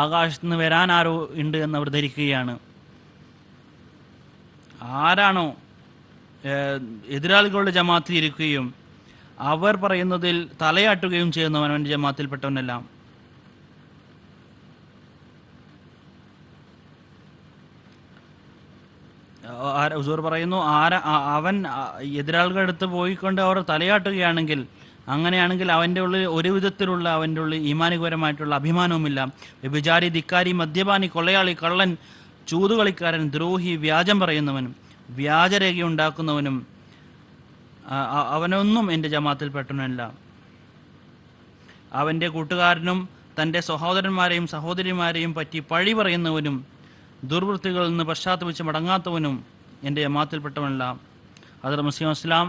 ആകാശത്ത് നിന്ന് വരാൻ ആരോ ഉണ്ട് എന്നവർ ധരിക്കുകയാണ്. ആരാണോ എതിരാളികളുടെ ജമാഅത്തിൽ ഇരിക്കുകയും അവർ പറയുന്നതിൽ തലയാട്ടുകയും ചെയ്യുന്നവൻ അവൻ്റെ ജമാഅത്തിൽപ്പെട്ടവനല്ല. ഹുസൂർ പറയുന്നു, അവൻ എതിരാളികളുടെ അടുത്ത് പോയിക്കൊണ്ട് അവർ തലയാട്ടുകയാണെങ്കിൽ, അങ്ങനെയാണെങ്കിൽ അവൻ്റെ ഉള്ളിൽ ഒരു വിധത്തിലുള്ള അവൻ്റെ ഉള്ളിൽ ഈമാനികപരമായിട്ടുള്ള അഭിമാനവുമില്ല. വ്യഭിചാരി, ധിക്കാരി, മദ്യപാനി, കൊള്ളയാളി, കള്ളൻ, ചൂതുകളിക്കാരൻ, ദ്രോഹി, വ്യാജം പറയുന്നവനും വ്യാജരേഖ ഉണ്ടാക്കുന്നവനും അവനൊന്നും എൻ്റെ ജമാഅത്തിൽപ്പെട്ടവനല്ല. അവൻ്റെ കൂട്ടുകാരനും തൻ്റെ സഹോദരന്മാരെയും സഹോദരിമാരെയും പറ്റി പഴി പറയുന്നവനും ദുർവൃത്തികളിൽ നിന്ന് പശ്ചാത്തപിച്ച് മടങ്ങാത്തവനും എൻ്റെ ജമാഅത്തിൽപ്പെട്ടവനല്ല. ഹദറത്ത് മസീഹ് മൗഊദ് ഇസ്ലാം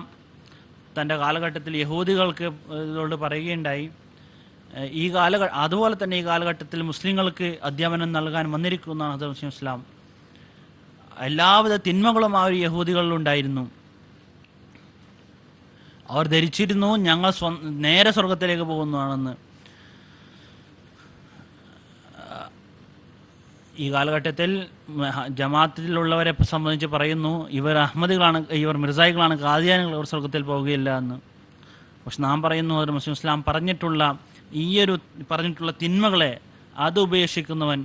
തൻ്റെ കാലഘട്ടത്തിൽ യഹൂദികൾക്ക് ഇതോട് പറയുകയുണ്ടായി, അതുപോലെ തന്നെ ഈ കാലഘട്ടത്തിൽ മുസ്ലിങ്ങൾക്ക് അധ്യാപനം നൽകാൻ വന്നിരിക്കുന്ന ഹദറത്ത് മസീഹ് മൗഊദ് ഇസ്ലാം. എല്ലാവിധ തിന്മകളും ആ ഒരു യഹൂദികളിലുണ്ടായിരുന്നു. അവർ ധരിച്ചിരുന്നു ഞങ്ങൾ നേരെ സ്വർഗത്തിലേക്ക് പോകുന്നതാണെന്ന്. ഈ കാലഘട്ടത്തിൽ ജമാഅത്തിലുള്ളവരെ സംബന്ധിച്ച് പറയുന്നു, ഇവർ അഹമ്മദികളാണ്, ഇവർ മിർസായികളാണ്, ഖാദിയാനികൾ, ഇവർ സ്വർഗത്തിൽ പോവുകയില്ല എന്ന്. പക്ഷെ നാം പറയുന്നു, ഹദറത്ത് മസീഹ് ഇസ്ലാം പറഞ്ഞിട്ടുള്ള തിന്മകളെ അത് ഉപേക്ഷിക്കുന്നവൻ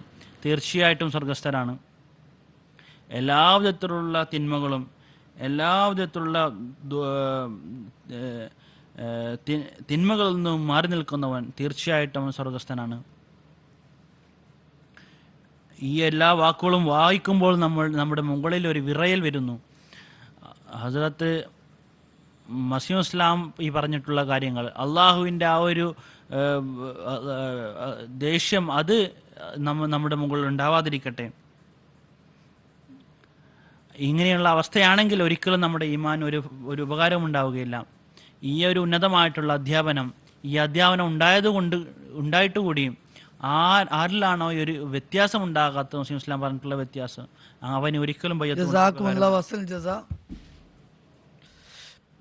തീർച്ചയായിട്ടും സ്വർഗസ്ഥരാണ്. എല്ലാവിധത്തിലുള്ള തിന്മകളും എല്ലാവിധത്തിലുള്ള തിന്മകളിൽ നിന്നും മാറി നിൽക്കുന്നവൻ തീർച്ചയായിട്ടും സ്വർഗസ്ഥനാണ്. ഈ എല്ലാ വാക്കുകളും വായിക്കുമ്പോൾ നമ്മുടെ മുകളിൽ ഒരു വിറയൽ വരുന്നു. ഹസ്രത്ത് മസീഹ് ഇസ്ലാം ഈ പറഞ്ഞിട്ടുള്ള കാര്യങ്ങൾ, അള്ളാഹുവിൻ്റെ ആ ഒരു ദേഷ്യം അത് നമ്മുടെ മുകളിൽ ഉണ്ടാവാതിരിക്കട്ടെ. ഇങ്ങനെയുള്ള അവസ്ഥയാണെങ്കിൽ ഒരിക്കലും നമ്മുടെ ഈമാൻ ഒരു ഉപകാരവും ഉണ്ടാവുകയില്ല. ഈ ഒരു ഉന്നതമായിട്ടുള്ള അധ്യാപനം ഉണ്ടായിട്ടുകൂടിയും ആരിലാണോ ഒരു വ്യത്യാസം ഉണ്ടാകാത്ത മുസ്ലിം ഇസ്ലാം പറഞ്ഞിട്ടുള്ള വ്യത്യാസം, അവന് ഒരിക്കലും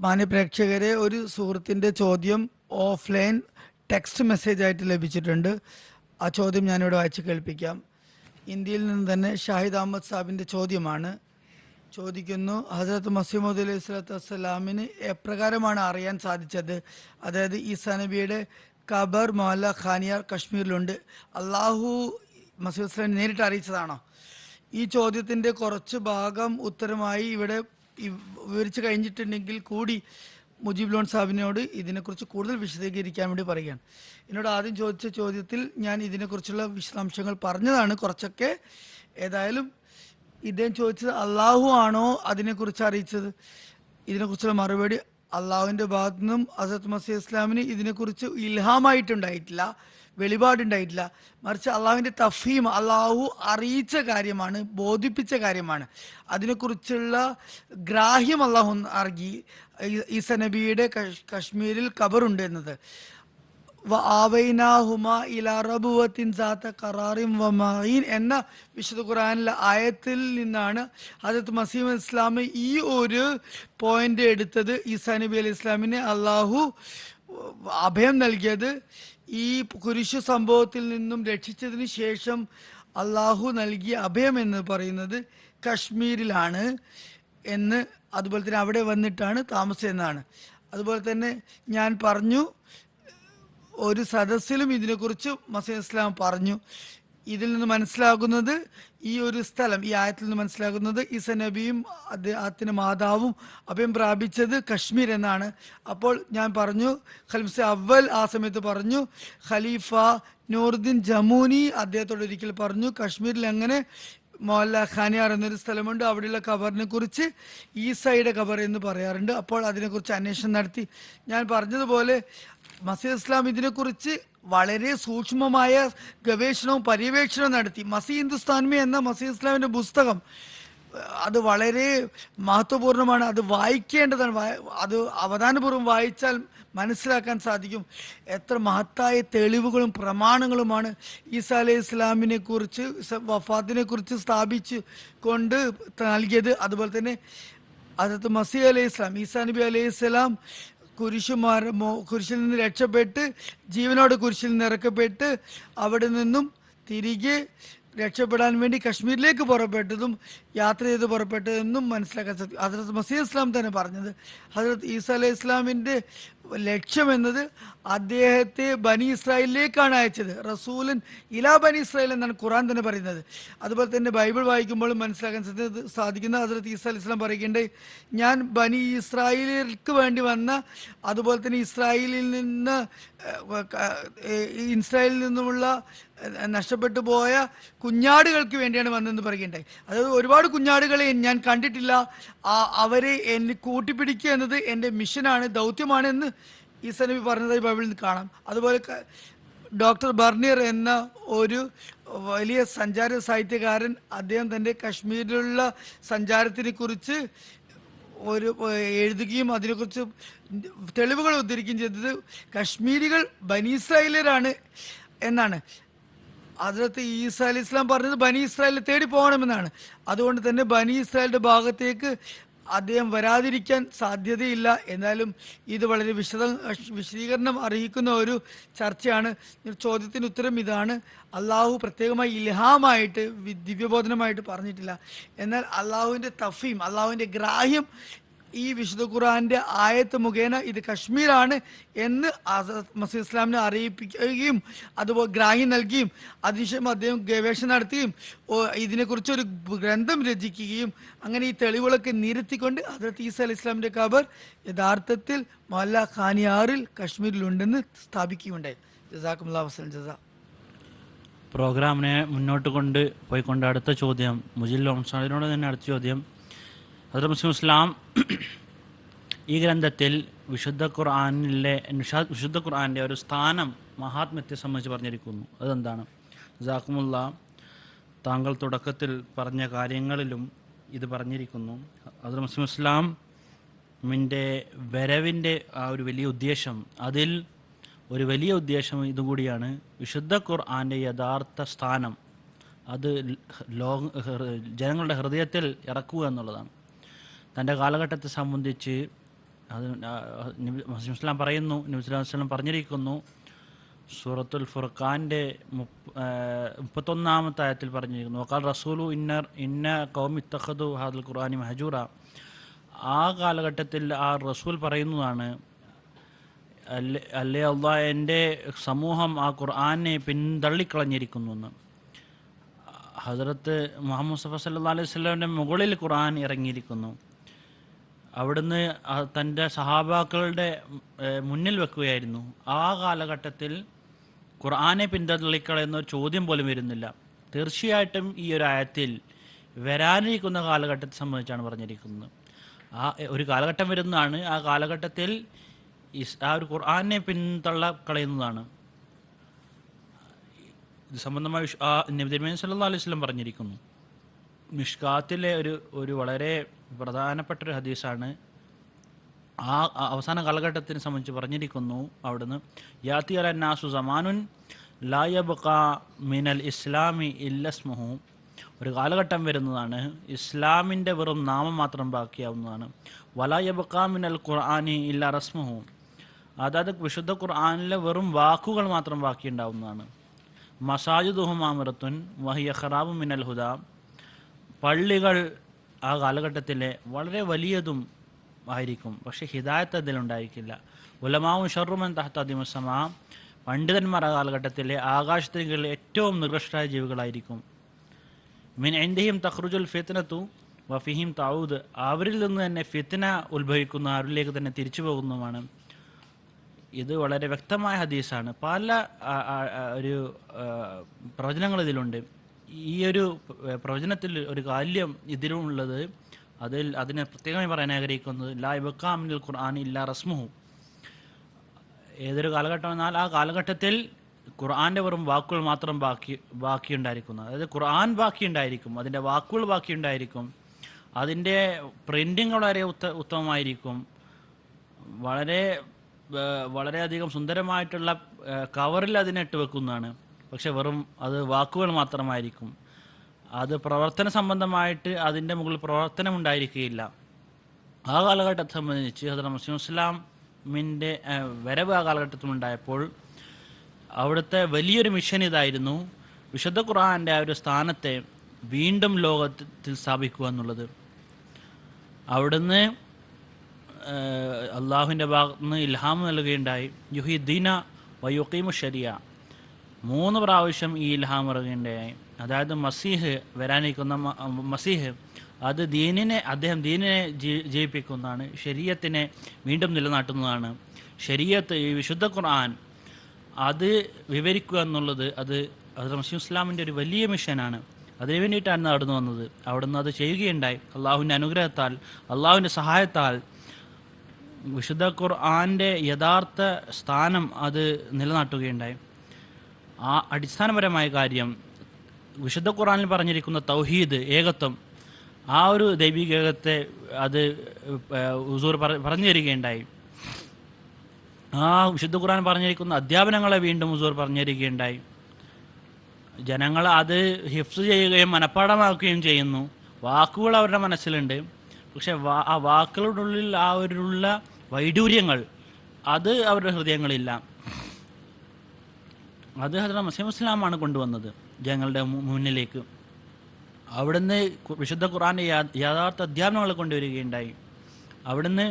മാന്യ പ്രേക്ഷകരെ, ഒരു സുഹൃത്തിന്റെ ചോദ്യം ഓഫ്ലൈൻ ടെക്സ്റ്റ് മെസ്സേജ് ആയിട്ട് ലഭിച്ചിട്ടുണ്ട്. ആ ചോദ്യം ഞാനിവിടെ വായിച്ച് കേൾപ്പിക്കാം. ഇന്ത്യയിൽ നിന്ന് തന്നെ ഷാഹിദ് അഹമ്മദ് സാഹിബിൻ്റെ ചോദ്യമാണ്. ചോദിക്കുന്നു, ഹസ്രത്ത് മസീമോദ് അലൈഹി സ്വലാത്തു വസ്സലാമിന് എപ്രകാരമാണ് അറിയാൻ സാധിച്ചത്? അതായത് ഈസാ നബിയുടെ ഖബർ മൊഹല്ല ഖാനിയാർ കശ്മീരിലുണ്ട്. അള്ളാഹു മസീദ് വസ്ലാം നേരിട്ട് അറിയിച്ചതാണോ? ഈ ചോദ്യത്തിൻ്റെ കുറച്ച് ഭാഗം ഉത്തരമായി ഇവിടെ വിവരിച്ച് കഴിഞ്ഞിട്ടുണ്ടെങ്കിൽ കൂടി മുജീബ് ലോൺ സാഹിബിനോട് ഇതിനെക്കുറിച്ച് കൂടുതൽ വിശദീകരിക്കാൻ വേണ്ടി പറയുകയാണ്. എന്നോട് ആദ്യം ചോദിച്ച ചോദ്യത്തിൽ ഞാൻ ഇതിനെക്കുറിച്ചുള്ള വിശദാംശങ്ങൾ പറഞ്ഞതാണ് കുറച്ചൊക്കെ. ഏതായാലും ഇദ്ദേഹം ചോദിച്ചത് അള്ളാഹു ആണോ അതിനെക്കുറിച്ച് അറിയിച്ചത്? ഇതിനെക്കുറിച്ചുള്ള മറുപടി അള്ളാഹുവിൻ്റെ ഭാഗത്തു നിന്നും ഹസ്രത്ത് മസീഹ് ഇസ്ലാമിന് ഇതിനെക്കുറിച്ച് ഇൽഹാമായിട്ടുണ്ടായിട്ടില്ല, വെളിപാടുണ്ടായിട്ടില്ല. മറിച്ച് അള്ളാഹുവിൻ്റെ തഫീം, അള്ളാഹു അറിയിച്ച കാര്യമാണ്, ബോധിപ്പിച്ച കാര്യമാണ്. അതിനെക്കുറിച്ചുള്ള ഗ്രാഹ്യം അള്ളാഹു നൽകി. ഈസ നബിയുടെ കശ്മീരിൽ ഖബറുണ്ട് എന്നത്. എന്ന വിശുദ്ധ ഖുർആനിലെ ആയത്തിൽ നിന്നാണ് ഹദരത്ത് മസീഹ് ഇസ്ലാം ഈ ഒരു പോയിന്റ് എടുത്തത്. ഈസാ നബി അലൈഹി ഇസ്ലാമിന് അള്ളാഹു അഭയം നൽകിയത് ഈ കുരിശു സംഭവത്തിൽ നിന്നും രക്ഷിച്ചതിന് ശേഷം അള്ളാഹു നൽകിയ അഭയം എന്ന് പറയുന്നത് കശ്മീരിലാണ് എന്ന്, അതുപോലെ തന്നെ അവിടെ വന്നിട്ടാണ് താമസിച്ചതെന്നാണ്. അതുപോലെ തന്നെ ഞാൻ പറഞ്ഞു, ഒരു സദസ്സിലും ഇതിനെക്കുറിച്ച് മസീഹ് ഇസ്ലാം പറഞ്ഞു. ഇതിൽ നിന്ന് മനസ്സിലാകുന്നത്, ഈ ഒരു സ്ഥലം, ഈ ആയത്തിൽ നിന്ന് മനസ്സിലാകുന്നത് ഈസ നബിയും അദ്ദേഹത്തിന് മാതാവും അഭയം പ്രാപിച്ചത് കശ്മീർ എന്നാണ്. അപ്പോൾ ഞാൻ പറഞ്ഞു, ഖലീഫ അവൽ ആ സമയത്ത് പറഞ്ഞു, ഖലീഫ നൂറുദ്ദീൻ ജമൂനി അദ്ദേഹത്തോട് ഒരിക്കൽ പറഞ്ഞു, കശ്മീരിൽ അങ്ങനെ മൊഹല്ല ഖാനിയാർ എന്നൊരു സ്ഥലമുണ്ട്, അവിടെയുള്ള ഖബറിനെ കുറിച്ച് ഈസയുടെ ഖബർ എന്ന് പറയാറുണ്ട്. അപ്പോൾ അതിനെക്കുറിച്ച് അന്വേഷണം നടത്തി. ഞാൻ പറഞ്ഞതുപോലെ മസീഹ് ഇസ്ലാം ഇതിനെക്കുറിച്ച് വളരെ സൂക്ഷ്മമായ ഗവേഷണവും പര്യവേക്ഷണവും നടത്തി. മസീഹ് ഹിന്ദുസ്ഥാൻമേ എന്ന മസീഹ് ഇസ്ലാമിൻ്റെ പുസ്തകം, അത് വളരെ മഹത്വപൂർണ്ണമാണ്. അത് വായിക്കേണ്ടതാണ്. അത് അവധാനപൂർവ്വം വായിച്ചാൽ മനസ്സിലാക്കാൻ സാധിക്കും എത്ര മഹത്തായ തെളിവുകളും പ്രമാണങ്ങളുമാണ് ഈസാ അലൈഹി ഇസ്ലാമിനെ കുറിച്ച്, വഫാത്തിനെ കുറിച്ച് സ്ഥാപിച്ച് കൊണ്ട് നൽകിയത്. അതുപോലെ തന്നെ ഹദരത്ത് മസീഹ് അലൈഹി ഇസ്ലാം, ഈസാ നബി അലൈഹി ഇസ്ലാം കുരിശിൽ നിന്ന് രക്ഷപ്പെട്ട് ജീവനോട് കുരിശിൽ നിന്ന് ഇറക്കപ്പെട്ട് അവിടെ നിന്നും തിരികെ രക്ഷപ്പെടാൻ വേണ്ടി കശ്മീരിലേക്ക് പുറപ്പെട്ടതും യാത്ര ചെയ്ത് പുറപ്പെട്ടതെന്നും മനസ്സിലാക്കാൻ സാധിക്കും. ഹദരത്ത് മസീഹ് ഇസ്ലാം തന്നെ പറഞ്ഞത്, ഹദരത്ത് ഈസാ അലൈഹി ഇസ്ലാമിൻ്റെ ലക്ഷ്യം എന്നത് അദ്ദേഹത്തെ ബനി ഇസ്രായേലിലേക്കാണ് അയച്ചത്. റസൂലൻ ഇലാ ബനി ഇസ്രായേൽ എന്നാണ് ഖുർആൻ തന്നെ പറയുന്നത്. അതുപോലെ തന്നെ ബൈബിൾ വായിക്കുമ്പോഴും മനസ്സിലാക്കാൻ സാധിക്കുന്ന ഹദരത്ത് ഈസാ അലൈഹി ഇസ്ലാം പറയുകയുണ്ടായി, ഞാൻ ബനി ഇസ്രായേലിലേക്ക് വേണ്ടി വന്ന, അതുപോലെ തന്നെ ഇസ്രായേലിൽ നിന്നുമുള്ള നഷ്ടപ്പെട്ടു പോയ കുഞ്ഞാടുകൾക്ക് വേണ്ടിയാണ് വന്നതെന്ന് പറയുകയുണ്ടായി. അതായത് ഒരുപാട് കുഞ്ഞാടുകളെ ഞാൻ കണ്ടിട്ടില്ല, അവരെ എന്നെ കൂട്ടിപ്പിടിക്കുക എന്നത് എൻ്റെ മിഷനാണ്, ദൗത്യമാണ് എന്ന് ഈസാ നബി പറഞ്ഞതായി ബൈബിളിൽ കാണാം. അതുപോലെ ഡോക്ടർ ബർണിയർ എന്ന ഒരു വലിയ സഞ്ചാര സാഹിത്യകാരൻ, അദ്ദേഹം തൻ്റെ കശ്മീരിലുള്ള സഞ്ചാരത്തിനെ കുറിച്ച് എഴുതുകയും അതിനെക്കുറിച്ച് തെളിവുകൾ ഉദ്ധരിക്കുകയും ചെയ്തത് കശ്മീരികൾ ബനി ഇസ്രായേലരാണ് എന്നാണ്. ഹദരത്ത് ഈസാ അലൈഹി ഇസ്ലാം പറഞ്ഞത് ബനി ഇസ്രായേലിനെ തേടി പോകണമെന്നാണ്. അതുകൊണ്ട് തന്നെ ബനി ഇസ്രായേലിൻ്റെ ഭാഗത്തേക്ക് അദ്ദേഹം വരാതിരിക്കാൻ സാധ്യതയില്ല. എന്നാലും ഇത് വളരെ വിശദീകരണം അറിയിക്കുന്ന ഒരു ചർച്ചയാണ്. ചോദ്യത്തിന് ഉത്തരം ഇതാണ്, അള്ളാഹു പ്രത്യേകമായി ഇൽഹാമായിട്ട് ദിവ്യബോധനമായിട്ട് പറഞ്ഞിട്ടില്ല. എന്നാൽ അള്ളാഹുവിൻ്റെ തഫീം, അള്ളാഹുവിൻ്റെ ഗ്രാഹ്യം ഈ വിശുദ്ധ ഖുർആന്റെ ആയത്ത് മുഖേന ഇത് കശ്മീരാണ് എന്ന് മസീഹ് ഇസ്ലാമിനെ അറിയിപ്പിക്കുകയും അതുപോലെ ഗ്രാഹ്യം നൽകുകയും അതിനുശേഷം അദ്ദേഹം ഗവേഷണം നടത്തുകയും ഇതിനെക്കുറിച്ചൊരു ഗ്രന്ഥം രചിക്കുകയും അങ്ങനെ ഈ തെളിവുകളൊക്കെ നിരത്തിക്കൊണ്ട് ഹദരത്ത് ഈസാ അലൈഹി ഇസ്ലാമിൻ്റെ ഖബർ യഥാർത്ഥത്തിൽ മൊഹല്ല ഖാനിയാറിൽ കശ്മീരിലുണ്ടെന്ന് സ്ഥാപിക്കുകയുണ്ടായി. ജസാക്കുമുല്ലാഹു വസ്സലം ജസാ.
പ്രോഗ്രാമിനെ മുന്നോട്ട് പോയിക്കൊണ്ട് അടുത്ത ചോദ്യം മുജിൽ ഓംസാദിനോട് തന്നെ അടുത്ത ചോദ്യം. ഹദരത്ത് മസീഹ് ഇസ്ലാം ഈ ഗ്രന്ഥത്തിൽ വിശുദ്ധ ഖുർആനിൻ്റെ ഒരു സ്ഥാനം മഹാത്മ്യത്തെ സംബന്ധിച്ച് പറഞ്ഞിരിക്കുന്നു. അതെന്താണ്? ജസാക്കുമുള്ള, താങ്കൾ തുടക്കത്തിൽ പറഞ്ഞ കാര്യങ്ങളിലും ഇത് പറഞ്ഞിരിക്കുന്നു. ഹദരത്ത് മസീഹ് ഇസ്ലാമിൻ്റെ വരവിൻ്റെ ആ ഒരു വലിയ ഉദ്ദേശം, അതിൽ ഒരു വലിയ ഉദ്ദേശം ഇതുകൂടിയാണ്, വിശുദ്ധ ഖുർആൻ്റെ യഥാർത്ഥ സ്ഥാനം അത് ജനങ്ങളുടെ ഹൃദയത്തിൽ ഇറക്കുക എന്നുള്ളതാണ്. തൻ്റെ കാലഘട്ടത്തെ സംബന്ധിച്ച് അത് മസീഹ് ഇസ്ലാം പറയുന്നു, നബി സല്ലല്ലാഹു അലൈഹി വസല്ലം പറഞ്ഞിരിക്കുന്നു, സൂറത്തുൽ ഫുർഖാൻ്റെ 31-ാമത്തെ ആയത്തിൽ പറഞ്ഞിരിക്കുന്നു, വഖാൽ റസൂലു ഇന്ന ഖൗമി ഇത്തഖദു ഹാദൽ ഖുർആനി മഹജൂറ. ആ കാലഘട്ടത്തിൽ ആ റസൂൽ പറയുന്നതാണ്, അല്ലേ അള്ളാഹ്, എൻ്റെ സമൂഹം ആ ഖുർആനെ പിന്തള്ളിക്കളഞ്ഞിരിക്കുന്നു എന്ന്. ഹസ്രത്ത് മുഹമ്മദ് മുസ്തഫ സല്ലല്ലാഹു അലൈഹി വസല്ലമയുടെ മുകളിൽ ഖുർആൻ ഇറങ്ങിയിരിക്കുന്നു. അവിടുന്ന് തൻ്റെ സഹാബാക്കളുടെ മുന്നിൽ വെക്കുകയായിരുന്നു. ആ കാലഘട്ടത്തിൽ ഖുർആനെ പിന്തള്ളിക്കളയുന്ന ഒരു ചോദ്യം പോലും വരുന്നില്ല. തീർച്ചയായിട്ടും ഈ ഒരു ആയത്തിൽ വരാനിരിക്കുന്ന കാലഘട്ടത്തെ സംബന്ധിച്ചാണ് പറഞ്ഞിരിക്കുന്നത്. ആ ഒരു കാലഘട്ടം വരുന്നതാണ്, ആ കാലഘട്ടത്തിൽ ആ ഒരു ഖുർആനെ പിന്തള്ളക്കളയുന്നതാണ്. ഇത് സംബന്ധമായി നബി തിരുമേനി സല്ലല്ലാഹു അലൈഹി വസല്ലം പറഞ്ഞിരിക്കുന്നു. മിഷ്കാത്തിലെ ഒരു വളരെ പ്രധാനപ്പെട്ട ഒരു ഹദീസാണ്. ആ അവസാന കാലഘട്ടത്തിനെ സംബന്ധിച്ച് പറഞ്ഞിരിക്കുന്നു അവിടുന്ന്, യാത്തി അലന്നാസു സമാനുൻ ലാ യബ്ഖാ മിനൽ ഇസ്ലാമി ഇല്ലസ്മുഹു. ഒരു കാലഘട്ടം വരുന്നതാണ്, ഇസ്ലാമിൻ്റെ വെറും നാമം മാത്രം ബാക്കിയാവുന്നതാണ്. വലാ യബ്ഖാ മിനൽ ഖുർആനി ഇല്ല റസ്മുഹു. അതായത് വിശുദ്ധ ഖുർആനിലെ വെറും വാക്കുകൾ മാത്രം ബാക്കിയുണ്ടാവുന്നതാണ്. മസാജിദുഹും ആമിറത്തുൻ വഹിയ ഖറാബു മിനൽ ഹുദാ. പള്ളികൾ ആ കാലഘട്ടത്തിലെ വളരെ വലിയതും ആയിരിക്കും, പക്ഷേ ഹിദായത്ത് അതിലുണ്ടായിരിക്കില്ല. ഉലമാവും ഷർറുമൻ തഹ്തദിമുസ്സമാ. പണ്ഡിതന്മാർ ആ കാലഘട്ടത്തിലെ ആകാശത്തിന് കീഴിൽ ഏറ്റവും നികൃഷ്ടരായ ജീവികളായിരിക്കും. മിൻ ഇൻദിഹിം തഖ്റുജുൽ ഫിത്നതു വഫിഹിം തഊദ്. അവരിൽ നിന്ന് തന്നെ ഫിത്ന ഉത്ഭവിക്കുന്ന, അവരിലേക്ക് തന്നെ തിരിച്ചു പോകുന്നതുമാണ്. ഇത് വളരെ വ്യക്തമായ ഹദീസാണ്. പല ഒരു പ്രവചനങ്ങൾ ഇതിലുണ്ട്. ഈ ഒരു പ്രവചനത്തിൽ ഒരു കാര്യം ഇതിലുള്ളത്, അതിനെ പ്രത്യേകമായി പറയാൻ ആഗ്രഹിക്കുന്നത്, ലാ യബ്ഖാ മിനൽ ഖുർആനി ഇല്ലാ റസ്മുഹു. ഏതൊരു കാലഘട്ടം എന്നാൽ ആ കാലഘട്ടത്തിൽ ഖുർആൻ്റെ വെറും വാക്കുകൾ മാത്രം ബാക്കിയുണ്ടായിരിക്കുന്നു. അതായത് ഖുർആൻ ബാക്കിയുണ്ടായിരിക്കും, അതിൻ്റെ വാക്കുകൾ ബാക്കിയുണ്ടായിരിക്കും, അതിൻ്റെ പ്രിൻറ്റിങ് വളരെ ഉത്തമമായിരിക്കും, വളരെയധികം സുന്ദരമായിട്ടുള്ള കവറിൽ അതിനിട്ട് വെക്കുന്നതാണ്. പക്ഷെ വെറും അത് വാക്കുകൾ മാത്രമായിരിക്കും. അത് പ്രവർത്തന സംബന്ധമായിട്ട് അതിൻ്റെ മുകളിൽ പ്രവർത്തനം ഉണ്ടായിരിക്കുകയില്ല. ആ കാലഘട്ടത്തെ സംബന്ധിച്ച് ഹദ്റത്ത് മസീഹ് ഇസ്ലാമിൻ്റെ വരവ് ആ കാലഘട്ടത്തിലുണ്ടായപ്പോൾ അവിടുത്തെ വലിയൊരു മിഷൻ ഇതായിരുന്നു, വിശുദ്ധ ഖുർആൻ്റെ ആ ഒരു സ്ഥാനത്തെ വീണ്ടും ലോകത്തിൽ സ്ഥാപിക്കുക എന്നുള്ളത്. അവിടുന്ന് അള്ളാഹുവിൻ്റെ ഭാഗത്ത് നിന്ന് ഇൽഹാം നൽകുകയുണ്ടായി. യുഹിദ്ദീന വയുഖീമു ശരിയ. 3 പ്രാവശ്യം ഈ ഇൽഹാം ഇറങ്ങുകയുണ്ടായി. അതായത് മസീഹ്, വരാനിരിക്കുന്ന മസീഹ്, അത് അദ്ദേഹം ദീനിനെ ജയിപ്പിക്കുന്നതാണ്, ശരീഅത്തിനെ വീണ്ടും നിലനാട്ടുന്നതാണ്. ശരീഅത്ത്, ഈ വിശുദ്ധ ഖുർആൻ, അത് വിവരിക്കുക എന്നുള്ളത് അത് മസീഹ് ഇസ്ലാമിൻ്റെ ഒരു വലിയ മിഷനാണ്. അതിനു വേണ്ടിയിട്ടാണ് നടന്നു വന്നത്. അവിടുന്ന് അത് ചെയ്യുകയുണ്ടായി. അള്ളാഹുവിൻ്റെ അനുഗ്രഹത്താൽ, അള്ളാഹുവിൻ്റെ സഹായത്താൽ വിശുദ്ധ ഖുർആൻ്റെ യഥാർത്ഥ സ്ഥാനം അത് നിലനാട്ടുകയുണ്ടായി. ആ അടിസ്ഥാനപരമായ കാര്യം, വിശുദ്ധ ഖുർആനിൽ പറഞ്ഞിരിക്കുന്ന തൗഹീദ്, ഏകത്വം, ആ ഒരു ദൈവിക ഏകത്തെ അത് ഹുസൂർ പറഞ്ഞു തരികയുണ്ടായി. ആ വിശുദ്ധ ഖുർആൻ പറഞ്ഞിരിക്കുന്ന അധ്യാപനങ്ങളെ വീണ്ടും ഹുസൂർ പറഞ്ഞു തരികയുണ്ടായി. ജനങ്ങൾ അത് ഹിഫ്സ് ചെയ്യുകയും മനഃപ്പാഠമാക്കുകയും ചെയ്യുന്നു. വാക്കുകൾ അവരുടെ മനസ്സിലുണ്ട്, പക്ഷെ ആ വാക്കുകളുടെ ആ ഒരുള്ള വൈഡൂര്യങ്ങൾ അത് അവരുടെ ഹൃദയങ്ങളില്ല. അത് ഹദ്റത്ത് മസീഹ് ഇസ്ലാമാണ് കൊണ്ടുവന്നത് ജനങ്ങളുടെ മുന്നിലേക്ക്. അവിടുന്ന് വിശുദ്ധ ഖുർആൻ്റെ യഥാർത്ഥ അധ്യാപനങ്ങൾ കൊണ്ടുവരികയുണ്ടായി. അവിടുന്ന്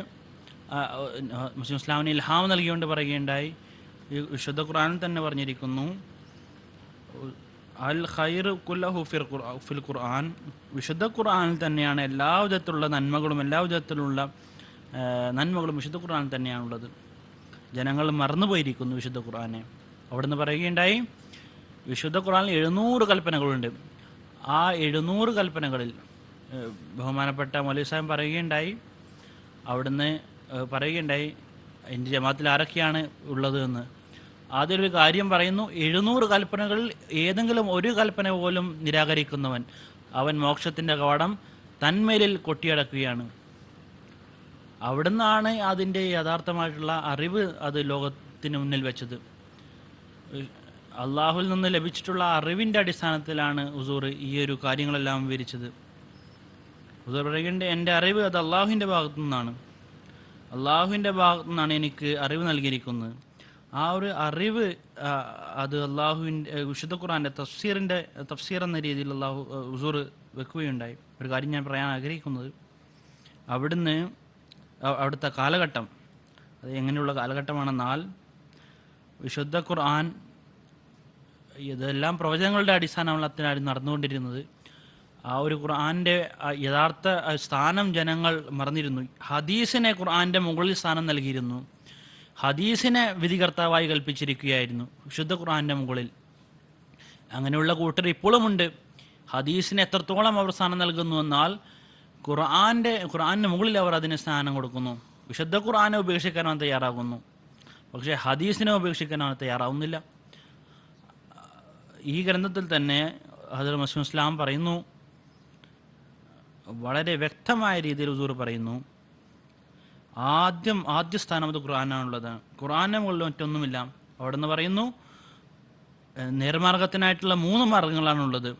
മസീഹ് ഇസ്ലാമിന് ഇൽഹാം നൽകിക്കൊണ്ട് പറയുകയുണ്ടായി. ഈ വിശുദ്ധ ഖുർആനിൽ തന്നെ പറഞ്ഞിരിക്കുന്നു, അൽ ഖൈർ കുല്ലഹു ഫിൽ ഖുർആൻ. വിശുദ്ധ ഖുർആനിൽ തന്നെയാണ് എല്ലാ വിധത്തിലുള്ള നന്മകളും, എല്ലാ വിധത്തിലുള്ള നന്മകളും വിശുദ്ധ ഖുർആനിൽ തന്നെയാണുള്ളത്. ജനങ്ങൾ മറന്നുപോയിരിക്കുന്നു വിശുദ്ധ ഖുർആനെ. അവിടുന്ന് പറയുകയുണ്ടായി, വിശുദ്ധ ഖുർആനിൽ 700 കൽപ്പനകളുണ്ട്. ആ 700 കൽപ്പനകളിൽ ബഹുമാനപ്പെട്ട മൗലവി സാഹിബ് പറയുകയുണ്ടായി, അവിടുന്ന് പറയുകയുണ്ടായി എൻ്റെ ജമാഅത്തിൽ ആരൊക്കെയാണ് ഉള്ളത് എന്ന്. അതിലൊരു കാര്യം പറയുന്നു, 700 കൽപ്പനകളിൽ ഏതെങ്കിലും ഒരു കൽപ്പന പോലും നിരാകരിക്കുന്നവൻ, അവൻ മോക്ഷത്തിൻ്റെ കവാടം തന്മേലിൽ കൊട്ടിയടക്കുകയാണ്. അവിടുന്നാണ് അതിൻ്റെ യഥാർത്ഥമായിട്ടുള്ള അറിവ് അത് ലോകത്തിന് മുന്നിൽ വെച്ചത്. അള്ളാഹുവിൽ നിന്ന് ലഭിച്ചിട്ടുള്ള അറിവിൻ്റെ അടിസ്ഥാനത്തിലാണ് ഹുസൂർ ഈ ഒരു കാര്യങ്ങളെല്ലാം വിവരിച്ചത്. ഹുസൂർ പറയുന്നുണ്ട്, എൻ്റെ അറിവ് അത് അള്ളാഹുവിൻ്റെ ഭാഗത്തു നിന്നാണ്, അള്ളാഹുവിൻ്റെ ഭാഗത്തു നിന്നാണ് എനിക്ക് അറിവ് നൽകിയിരിക്കുന്നത്. ആ ഒരു അറിവ് അത് അള്ളാഹുവിൻ്റെ വിശുദ്ധ ഖുർആൻ്റെ തഫ്സീർ എന്ന രീതിയിൽ അള്ളാഹു ഹുസൂർ വെക്കുകയുണ്ടായി. ഒരു കാര്യം ഞാൻ പറയാൻ ആഗ്രഹിക്കുന്നത്, അവിടുത്തെ കാലഘട്ടം അത് എങ്ങനെയുള്ള കാലഘട്ടമാണെന്നാൽ, വിശുദ്ധ ഖുർആൻ ഇതെല്ലാം പ്രവചനങ്ങളുടെ അടിസ്ഥാനത്തിലായിരുന്നു നടന്നുകൊണ്ടിരുന്നത്. ആ ഒരു ഖുർആൻ്റെ യഥാർത്ഥ സ്ഥാനം ജനങ്ങൾ മറന്നിരുന്നു. ഹദീസിനെ ഖുർആൻ്റെ മുകളിൽ സ്ഥാനം നൽകിയിരുന്നു. ഹദീസിനെ വിധികർത്താവായി കൽപ്പിച്ചിരിക്കുകയായിരുന്നു വിശുദ്ധ ഖുർആൻ്റെ മുകളിൽ. അങ്ങനെയുള്ള കൂട്ടർ ഇപ്പോഴുമുണ്ട്. ഹദീസിന് എത്രത്തോളം അവർ സ്ഥാനം നൽകുന്നു എന്നാൽ ഖുർആന് മുകളിൽ അവർ അതിന് സ്ഥാനം കൊടുക്കുന്നു. വിശുദ്ധ ഖുർആനെ ഉപേക്ഷിക്കാൻ അവർ തയ്യാറാകുന്നു, പക്ഷേ ഹദീസിനെ ഉപേക്ഷിക്കാൻ അവർ തയ്യാറാവുന്നില്ല. ഈ ഗ്രന്ഥത്തിൽ തന്നെ ഹദ്റത്ത് മസീഹ് ഇസ്ലാം പറയുന്നു, വളരെ വ്യക്തമായ രീതിയിൽ ഹുസൂർ പറയുന്നു, ആദ്യ സ്ഥാനം അത് ഖുർആനാണുള്ളത്. ഖുർആനെ മുകളിൽ മറ്റൊന്നുമില്ല. അവിടെ നിന്ന് പറയുന്നു, നേർമാർഗത്തിനായിട്ടുള്ള 3 മാർഗങ്ങളാണുള്ളത്.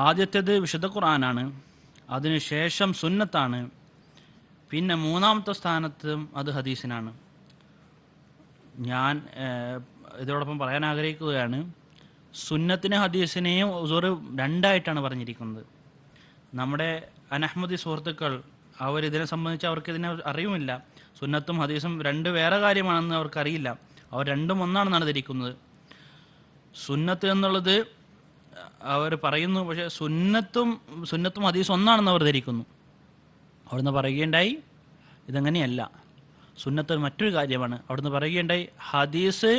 ആദ്യത്തേത് വിശുദ്ധ ഖുർആനാണ്, അതിനുശേഷം സുന്നത്താണ്, പിന്നെ 3ാമത്തെ സ്ഥാനത്തും അത് ഹദീസിനാണ്. ഞാൻ ഇതോടൊപ്പം പറയാൻ ആഗ്രഹിക്കുകയാണ്, സുന്നത്തിനെ ഹദീസിനെയും ഹുസൂർ 2ആയിട്ടാണ് പറഞ്ഞിരിക്കുന്നത്. നമ്മുടെ അനഹ്മദി സുഹൃത്തുക്കൾ അവരിതിനെ സംബന്ധിച്ച് അവർക്കിതിനെ അറിയുമില്ല. സുന്നത്തും ഹദീസും 2 വേറെ കാര്യമാണെന്ന് അവർക്കറിയില്ല. അവർ രണ്ടും ഒന്നാണെന്നാണ് ധരിക്കുന്നത്. സുന്നത്ത് എന്നുള്ളത് അവർ പറയുന്നു, പക്ഷേ സുന്നത്തും ഹദീസും ഒന്നാണെന്ന് അവർ ധരിക്കുന്നു. അവിടുന്ന് പറയുകയുണ്ടായി, ഇതങ്ങനെയല്ല, സുന്നത്ത് മറ്റൊരു കാര്യമാണ്. അവിടുന്ന് പറയുകയുണ്ടായി, ഹദീസ്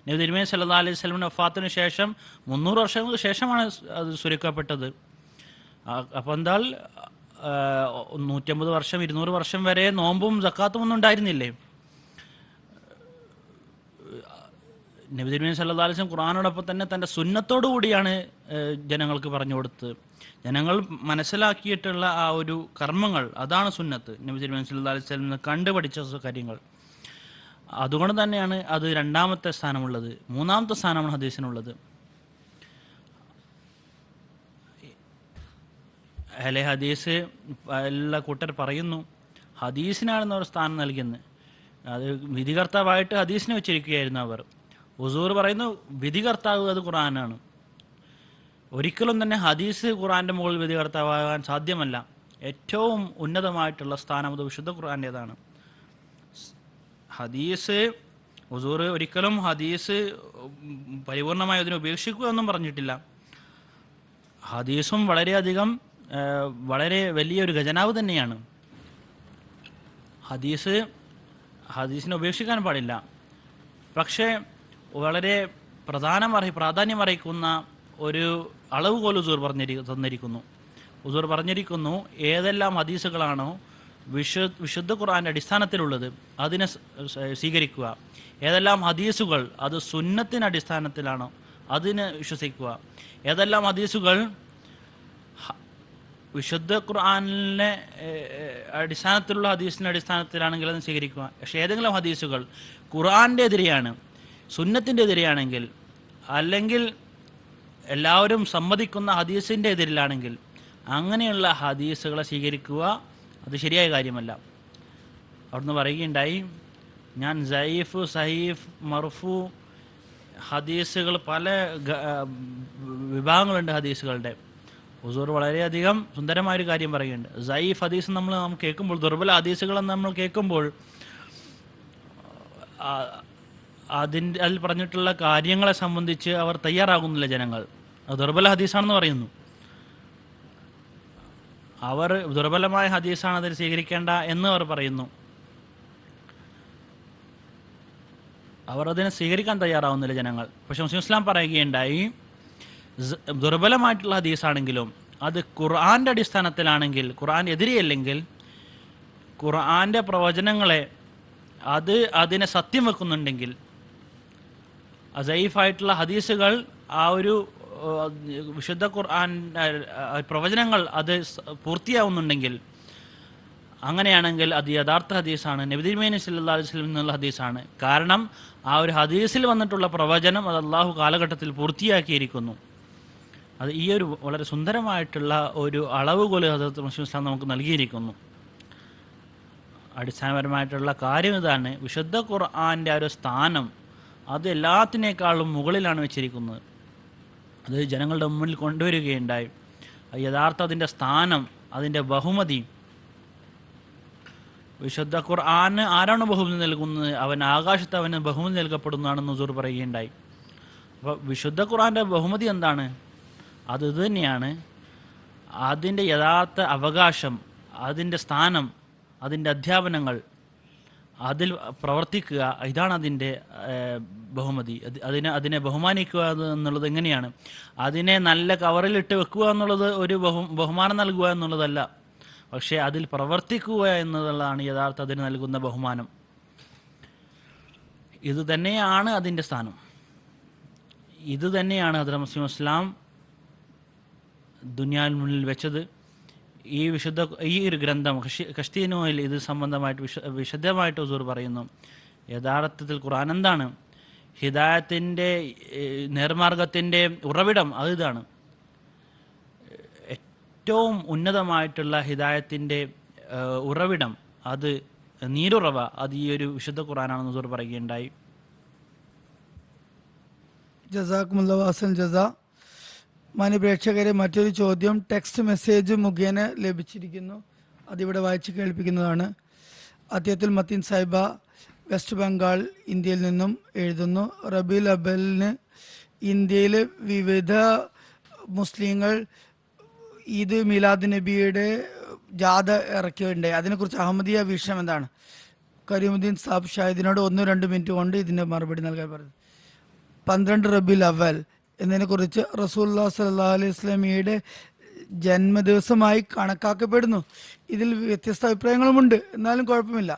നബി തിരുമേനി സല്ലല്ലാഹു അലൈഹി വസല്ലം വഫാത്തിന് ശേഷം 300 വർഷങ്ങൾക്ക് ശേഷമാണ് അത് സുരക്കപ്പെട്ടത്. അപ്പോൾ എന്താൽ 150 വർഷം 200 വർഷം വരെ നോമ്പും സക്കാത്തും ഒന്നും ഉണ്ടായിരുന്നില്ലേ? നബി തിരുമേനി സല്ലല്ലാഹു അലൈഹി വസല്ലം ഖുർആനോടൊപ്പം തന്നെ തൻ്റെ സുന്നത്തോടു കൂടിയാണ് ജനങ്ങൾക്ക് പറഞ്ഞു കൊടുത്തത്. ജനങ്ങൾ മനസ്സിലാക്കിയിട്ടുള്ള ആ ഒരു കർമ്മങ്ങൾ, അതാണ് സുന്നത്ത്. നബി തിരുമേനി സല്ലല്ലാഹു അലൈഹി വസല്ലം കണ്ടുപഠിച്ച കാര്യങ്ങൾ. അതുകൊണ്ട് തന്നെയാണ് അത് 2ാമത്തെ സ്ഥാനമുള്ളത്. 3ാമത്തെ സ്ഥാനമാണ് ഹദീസിനുള്ളത്. ഹദീസ് എല്ലാ കൂട്ടർ പറയുന്നു, ഹദീസിനാണെന്ന് അവർ സ്ഥാനം നൽകുന്നത്. അത് വിധികർത്താവായിട്ട് ഹദീസിനെ വെച്ചിരിക്കുകയായിരുന്നു അവർ. ഹുസൂർ പറയുന്നു, വിധികർത്താവ് അത് ഖുർആനാണ്. ഒരിക്കലും തന്നെ ഹദീസ് ഖുർആൻ്റെ മുകളിൽ വിധികർത്താവാകാൻ സാധ്യമല്ല. ഏറ്റവും ഉന്നതമായിട്ടുള്ള സ്ഥാനം അത് വിശുദ്ധ ഖുർആൻ്റേതാണ്. ഹദീസ് ഹുസൂർ ഒരിക്കലും ഹദീസ് പരിപൂർണമായി അതിനെ ഉപേക്ഷിക്കുക എന്നും പറഞ്ഞിട്ടില്ല. ഹദീസും വളരെ വലിയൊരു ഖജനാവ് തന്നെയാണ്. ഹദീസിനെ ഉപേക്ഷിക്കാൻ പാടില്ല. പക്ഷേ വളരെ പ്രാധാന്യം അറിയിക്കുന്ന ഒരു അളവുകോൽ ഹുസൂർ ഹുസൂർ പറഞ്ഞിരിക്കുന്നു, ഏതെല്ലാം ഹദീസുകളാണോ വിശുദ്ധ ഖുർആൻ്റെ അടിസ്ഥാനത്തിലുള്ളത് അതിനെ സ്വീകരിക്കുക. ഏതെല്ലാം ഹദീസുകൾ അത് സുന്നത്തിൻ്റെ അടിസ്ഥാനത്തിലാണോ അതിനെ വിശ്വസിക്കുക. ഏതെല്ലാം ഹദീസുകൾ വിശുദ്ധ ഖുർആനിലെ അടിസ്ഥാനത്തിലുള്ള ഹദീസിൻ്റെ അടിസ്ഥാനത്തിലാണെങ്കിൽ അത് സ്വീകരിക്കുക. പക്ഷേ ഏതെങ്കിലും ഹദീസുകൾ ഖുർആൻ്റെ എതിരെയാണ്, സുന്നത്തിൻ്റെ എതിരെയാണെങ്കിൽ, അല്ലെങ്കിൽ എല്ലാവരും സമ്മതിക്കുന്ന ഹദീസിൻ്റെ എതിരിലാണെങ്കിൽ അങ്ങനെയുള്ള ഹദീസുകളെ സ്വീകരിക്കുക അത് ശരിയായ കാര്യമല്ല. അവിടുന്ന് പറയുകയുണ്ടായി, ഞാൻ സഈഫ്, സഹീഫ്, മർഫു ഹദീസുകൾ പല വിഭാഗങ്ങളുണ്ട് ഹദീസുകളുടെ. ഹുസൂർ വളരെയധികം സുന്ദരമായൊരു കാര്യം പറയുന്നുണ്ട്. സഈഫ് ഹദീസ് നമ്മൾ കേൾക്കുമ്പോൾ, ദുർബല ഹദീസുകളെന്ന് നമ്മൾ കേൾക്കുമ്പോൾ അതിൽ പറഞ്ഞിട്ടുള്ള കാര്യങ്ങളെ സംബന്ധിച്ച് അവർ തയ്യാറാകുന്നില്ല. ജനങ്ങൾ അത് ദുർബല ഹദീസാണെന്ന് പറയുന്നു. അവർ ദുർബലമായ ഹദീസാണ് അതിൽ സ്വീകരിക്കേണ്ട എന്ന് അവർ പറയുന്നു. അവർ അതിനെ സ്വീകരിക്കാൻ തയ്യാറാവുന്നില്ല ജനങ്ങൾ. പക്ഷെ മുസ്ലിം ഇസ്ലാം പറയുകയുണ്ടായി, ദുർബലമായിട്ടുള്ള ഹദീസാണെങ്കിലും അത് ഖുർആൻ്റെ അടിസ്ഥാനത്തിലാണെങ്കിൽ, ഖുർആൻ എതിരെയല്ലെങ്കിൽ, ഖുർആൻ്റെ പ്രവചനങ്ങളെ അതിനെ സത്യം വെക്കുന്നുണ്ടെങ്കിൽ, സഈഫായിട്ടുള്ള ഹദീസുകൾ ആ ഒരു വിശുദ്ധ ഖുർആൻ പ്രവചനങ്ങൾ അത് പൂർത്തിയാവുന്നുണ്ടെങ്കിൽ, അങ്ങനെയാണെങ്കിൽ അത് യഥാർത്ഥ ഹദീസാണ്, നബി തിരുമേനി സല്ലല്ലാഹു അലൈഹി വസല്ലം എന്നുള്ള ഹദീസാണ്. കാരണം ആ ഒരു ഹദീസിൽ വന്നിട്ടുള്ള പ്രവചനം അത് അള്ളാഹു കാലഘട്ടത്തിൽ പൂർത്തിയാക്കിയിരിക്കുന്നു. അത് ഈ ഒരു വളരെ സുന്ദരമായിട്ടുള്ള ഒരു അളവുകോൽ ഹദരത്ത് മുസ്ലിം ഇസ്ലാം നമുക്ക് നൽകിയിരിക്കുന്നു. അടിസ്ഥാനപരമായിട്ടുള്ള കാര്യം ഇതാണ്. വിശുദ്ധ ഖുർആൻ്റെ ഒരു സ്ഥാനം അത് എല്ലാത്തിനേക്കാളും മുകളിലാണ് വെച്ചിരിക്കുന്നത്. അത് ജനങ്ങളുടെ മുന്നിൽ കൊണ്ടുവരികയുണ്ടായി. യഥാർത്ഥ അതിൻ്റെ സ്ഥാനം, അതിൻ്റെ ബഹുമതി. വിശുദ്ധ ഖുർആന് ആരാണ് ബഹുമതി നൽകുന്നത്? അവൻ ആകാശത്ത് അവന് ബഹുമതി നൽകപ്പെടുന്നതാണെന്ന് ഹുസൂർ പറയുകയുണ്ടായി. അപ്പോൾ വിശുദ്ധ ഖുർആൻ്റെ ബഹുമതി എന്താണ്? അത് ഇത് തന്നെയാണ്. അതിൻ്റെ യഥാർത്ഥ അവകാശം, അതിൻ്റെ സ്ഥാനം, അതിൻ്റെ അധ്യാപനങ്ങൾ, അതിൽ പ്രവർത്തിക്കുക, ഇതാണ് അതിൻ്റെ ബഹുമതി. അതിനെ ബഹുമാനിക്കുക എന്നുള്ളത് എങ്ങനെയാണ്? അതിനെ നല്ല കവറിലിട്ട് വെക്കുക എന്നുള്ളത് ഒരു ബഹുമാനം നൽകുക എന്നുള്ളതല്ല, പക്ഷേ അതിൽ പ്രവർത്തിക്കുക എന്നുള്ളതാണ് യഥാർത്ഥ അതിന് നൽകുന്ന ബഹുമാനം. ഇത് തന്നെയാണ് അതിൻ്റെ സ്ഥാനം. ഇത് തന്നെയാണ് ഹദ്റത്ത് മസീഹ് ഇസ്ലാം ദുനിയാവിന് മുന്നിൽ വെച്ചത്. ഈ ഒരു ഗ്രന്ഥം കശ്തീനോയിൽ ഇത് സംബന്ധമായിട്ട് വിശദമായിട്ട് ഹുസൂർ പറയുന്നു. യഥാർത്ഥത്തിൽ ഖുർആൻ എന്താണ്? ഹിദായത്തിൻ്റെ, നേർമാർഗത്തിൻ്റെ ഉറവിടം അത് ഇതാണ്. ഏറ്റവും ഉന്നതമായിട്ടുള്ള ഹിദായത്തിൻ്റെ ഉറവിടം, അത് നീരുറവ, അത് ഈ ഒരു വിശുദ്ധ ഖുർആനാണെന്ന് ഹുസൂർ പറയുകയുണ്ടായി.
ജസാക്കുമുല്ലാഹു ഹസൻ ജസാ. മാന്യ പ്രേക്ഷകരെ, മറ്റൊരു ചോദ്യം ടെക്സ്റ്റ് മെസ്സേജ് മുഖേന ലഭിച്ചിരിക്കുന്നു. അതിവിടെ വായിച്ച് കേൾപ്പിക്കുന്നതാണ്. അത്യത്തുൽ മത്തീൻ സാഹിബ, വെസ്റ്റ് ബംഗാൾ, ഇന്ത്യയിൽ നിന്നും എഴുതുന്നു. റബീൽ അവലിന് ഇന്ത്യയിലെ വിവിധ മുസ്ലിങ്ങൾ ഈദ് മീലാദ് നബിയുടെ ജാഥ ഇറക്കിയുണ്ടായി. അതിനെക്കുറിച്ച് അഹമ്മദിയ വീക്ഷണം എന്താണ്? കരീമുദ്ദീൻ സാബ് ഷാഹിദിനോട് 1-2 മിനിറ്റ് കൊണ്ട് ഇതിൻ്റെ മറുപടി നൽകാൻ പറഞ്ഞു. 12 റബീൽ അവൽ എന്നതിനെക്കുറിച്ച് റസൂലുള്ളാഹി സ്വല്ലല്ലാഹു അലൈഹി വസല്ലമയുടെ ജന്മദിവസമായി കണക്കാക്കപ്പെടുന്നു. ഇതിൽ വ്യത്യസ്ത അഭിപ്രായങ്ങളുമുണ്ട്, എന്നാലും കുഴപ്പമില്ല.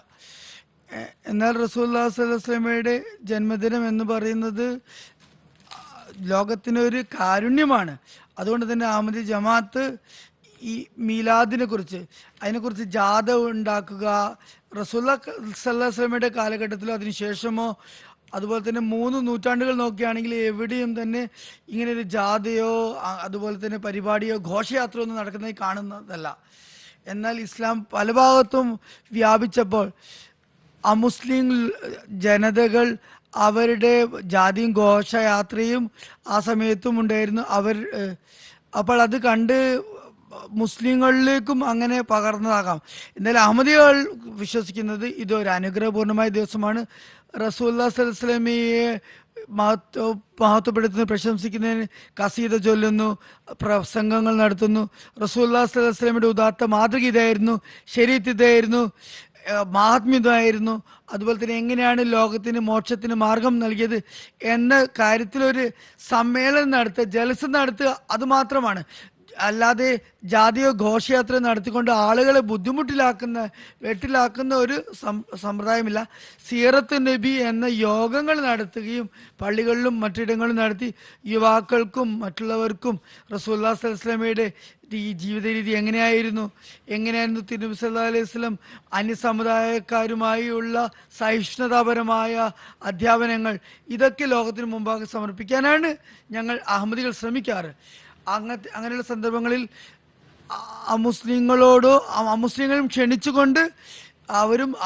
എന്നാൽ റസൂലുള്ളാഹി സ്വല്ലല്ലാഹു അലൈഹി വസല്ലമയുടെ ജന്മദിനം എന്ന് പറയുന്നത് ലോകത്തിനൊരു കാരുണ്യമാണ്. അതുകൊണ്ട് തന്നെ അഹമ്മദി ജമാഅത്ത് ഈ മീലാദിനെ കുറിച്ച്, അതിനെക്കുറിച്ച് ജാഥ ഉണ്ടാക്കുക, റസൂലുള്ളാഹി സ്വല്ലല്ലാഹു അലൈഹി വസല്ലമയുടെ കാലഘട്ടത്തിലോ അതിനുശേഷമോ അതുപോലെ തന്നെ 3 നൂറ്റാണ്ടുകൾ നോക്കുകയാണെങ്കിൽ എവിടെയും തന്നെ ഇങ്ങനെ ഒരു ജാഥയോ അതുപോലെ തന്നെ പരിപാടിയോ ഘോഷയാത്രയോ ഒന്നും നടക്കുന്നതായി കാണുന്നതല്ല. എന്നാൽ ഇസ്ലാം പല ഭാഗത്തും വ്യാപിച്ചപ്പോൾ അമുസ്ലിം ജനതകൾ അവരുടെ ജാതിയും ഘോഷയാത്രയും ആ സമയത്തും ഉണ്ടായിരുന്നു. അപ്പോൾ അത് കണ്ട് മുസ്ലിങ്ങളിലേക്കും അങ്ങനെ പകർന്നതാകാം. എന്നാൽ അഹമ്മദികൾ വിശ്വസിക്കുന്നത് ഇതൊരു അനുഗ്രഹപൂർണമായ ദിവസമാണ്. റസൂലുള്ളാഹി സ്വല്ലല്ലാഹു അലൈഹി വസല്ലമയെ മഹത്വപ്പെടുത്തുന്നു, പ്രശംസിക്കുന്നതിന് കസീദ ചൊല്ലുന്നു, പ്രസംഗങ്ങൾ നടത്തുന്നു. റസൂലുള്ളാഹി സ്വല്ലല്ലാഹു അലൈഹി വസല്ലമയുടെ ഉദാത്ത മാതൃക ഇതായിരുന്നു, ശരീഅത്ത് ഇതായിരുന്നു, മഹാത്മ്യമായിരുന്നു. അതുപോലെ തന്നെ എങ്ങനെയാണ് ലോകത്തിന് മോക്ഷത്തിന് മാർഗം നൽകിയത് എന്ന കാര്യത്തിലൊരു സമ്മേളനം നടത്തുക, ജലസ നടത്തുക, അതുമാത്രമാണ്. അല്ലാതെ ജാതിയോ ഘോഷയാത്ര നടത്തിക്കൊണ്ട് ആളുകളെ വെട്ടിലാക്കുന്ന ഒരു സമ്പ്രദായമില്ല. സീറത്ത് നബി എന്ന യോഗങ്ങൾ നടത്തുകയും പള്ളികളിലും മറ്റിടങ്ങളിലും നടത്തി യുവാക്കൾക്കും മറ്റുള്ളവർക്കും റസൂലുള്ളാഹി സ്വല്ലല്ലാഹു അലൈഹി വസല്ലമയുടെ ഈ ജീവിത രീതി എങ്ങനെയായിരുന്നു തിരുനബി സല്ലല്ലാഹു അലൈഹി വസല്ലം അന്യസമുദായക്കാരുമായി ഉള്ള സഹിഷ്ണുതാപരമായ അധ്യാപനങ്ങൾ, ഇതൊക്കെ ലോകത്തിന് മുമ്പാകെ സമർപ്പിക്കാനാണ് ഞങ്ങൾ അഹമ്മദികൾ ശ്രമിക്കാറ്. അങ്ങനെയുള്ള സന്ദർഭങ്ങളിൽ അമുസ്ലിങ്ങളും ക്ഷണിച്ചുകൊണ്ട്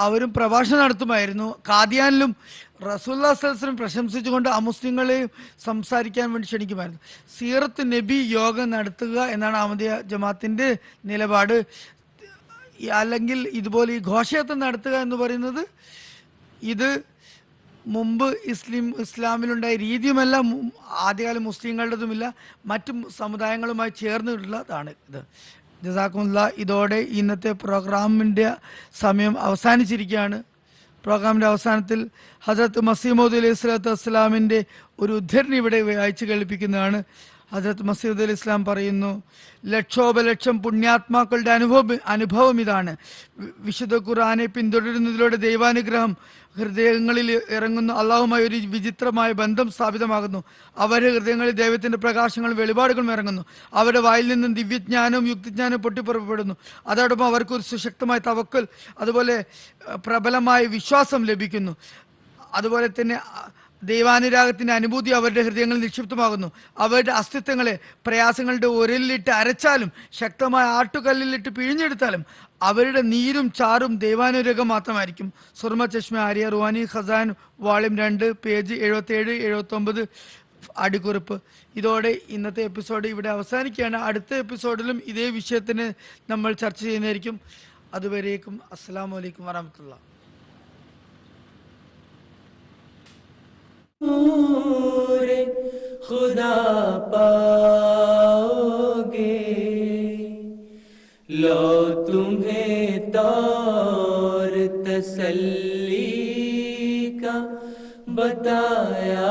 അവരും പ്രഭാഷണം നടത്തുമായിരുന്നു. ഖാദിയാനിലും റസൂലുള്ളാഹി സ്വല്ലല്ലാഹു അലൈഹി വസല്ലം പ്രശംസിച്ചുകൊണ്ട് അമുസ്ലിങ്ങളെയും സംസാരിക്കാൻ വേണ്ടി ക്ഷണിക്കുമായിരുന്നു. സീറത്ത് നബി യോഗം നടത്തുക എന്നാണ് അഹമ്മദിയ ജമാഅത്തിന്റെ നിലപാട്. അല്ലെങ്കിൽ ഇതുപോലെ ഈ ഘോഷയാത്ര നടത്തുക എന്ന് പറയുന്നത് ഇത് മുമ്പ് ഇസ്ലാമിലുണ്ടായ രീതിയുമല്ല, ആദ്യകാല മുസ്ലിങ്ങളുടേതുമില്ല, മറ്റു സമുദായങ്ങളുമായി ചേർന്നിട്ടുള്ളതാണ് ഇത്. ജസാക്കുമുല്ലാഹ്. ഇതോടെ ഇന്നത്തെ പ്രോഗ്രാമിൻ്റെ സമയം അവസാനിച്ചിരിക്കുകയാണ്. പ്രോഗ്രാമിൻ്റെ അവസാനത്തിൽ ഹസ്രത്ത് മസീഹ് മൗഊദ് അലൈഹി സ്വലാത്തു വസ്സലാമിൻ്റെ ഒരു ഉദ്ധരണി ഇവിടെ വായിച്ചു കേൾപ്പിക്കുന്നതാണ്. ഹസ്രത്ത് മസീഹ് മൗഊദ് അലൈഹി സ്വലാം പറയുന്നു, ലക്ഷോപലക്ഷം പുണ്യാത്മാക്കളുടെ അനുഭവം ഇതാണ്. വിശുദ്ധ ഖുർആനെ പിന്തുടരുന്നതിലൂടെ ദൈവാനുഗ്രഹം ഹൃദയങ്ങളിൽ ഇറങ്ങുന്നു. അള്ളാഹുമായി ഒരു വിചിത്രമായ ബന്ധം സ്ഥാപിതമാകുന്നു. അവരുടെ ഹൃദയങ്ങളിൽ ദൈവത്തിന്റെ പ്രകാശങ്ങളും വെളിപാടുകളും ഇറങ്ങുന്നു. അവരുടെ വായിൽ നിന്നും ദിവ്യജ്ഞാനവും യുക്തിജ്ഞാനവും പൊട്ടിപ്പുറപ്പെടുന്നു. അതോടൊപ്പം അവർക്ക് ഒരു സുശക്തമായ തവക്കൽ, അതുപോലെ പ്രബലമായ വിശ്വാസം ലഭിക്കുന്നു. അതുപോലെ തന്നെ ദൈവാനുരാഗത്തിന്റെ അനുഭൂതി അവരുടെ ഹൃദയങ്ങളിൽ നിക്ഷിപ്തമാകുന്നു. അവരുടെ അസ്തിത്വങ്ങളെ പ്രയാസങ്ങളുടെ ഉരലിലിട്ട് അരച്ചാലും ശക്തമായ ആട്ടുകല്ലിലിട്ട് പിഴിഞ്ഞെടുത്താലും അവരുടെ നീരും ചാറും ദൈവാനുരാഗം മാത്രമായിരിക്കും. സുർമ ചഷ്മ ആര്യ റുവാനി ഖസാൻ വാള്യം 2 പേജ് 77-79 അടിക്കുറിപ്പ്. ഇതോടെ ഇന്നത്തെ എപ്പിസോഡ് ഇവിടെ അവസാനിക്കുകയാണ്. അടുത്ത എപ്പിസോഡിലും ഇതേ വിഷയത്തിന് നമ്മൾ ചർച്ച ചെയ്യുന്നതായിരിക്കും. അതുവരേക്കും അസ്സലാമു അലൈക്കും വറഹ്മത്തുള്ളാഹി.
खुदा पाओगे लो तुम्हें तौर तसल्ली का बताया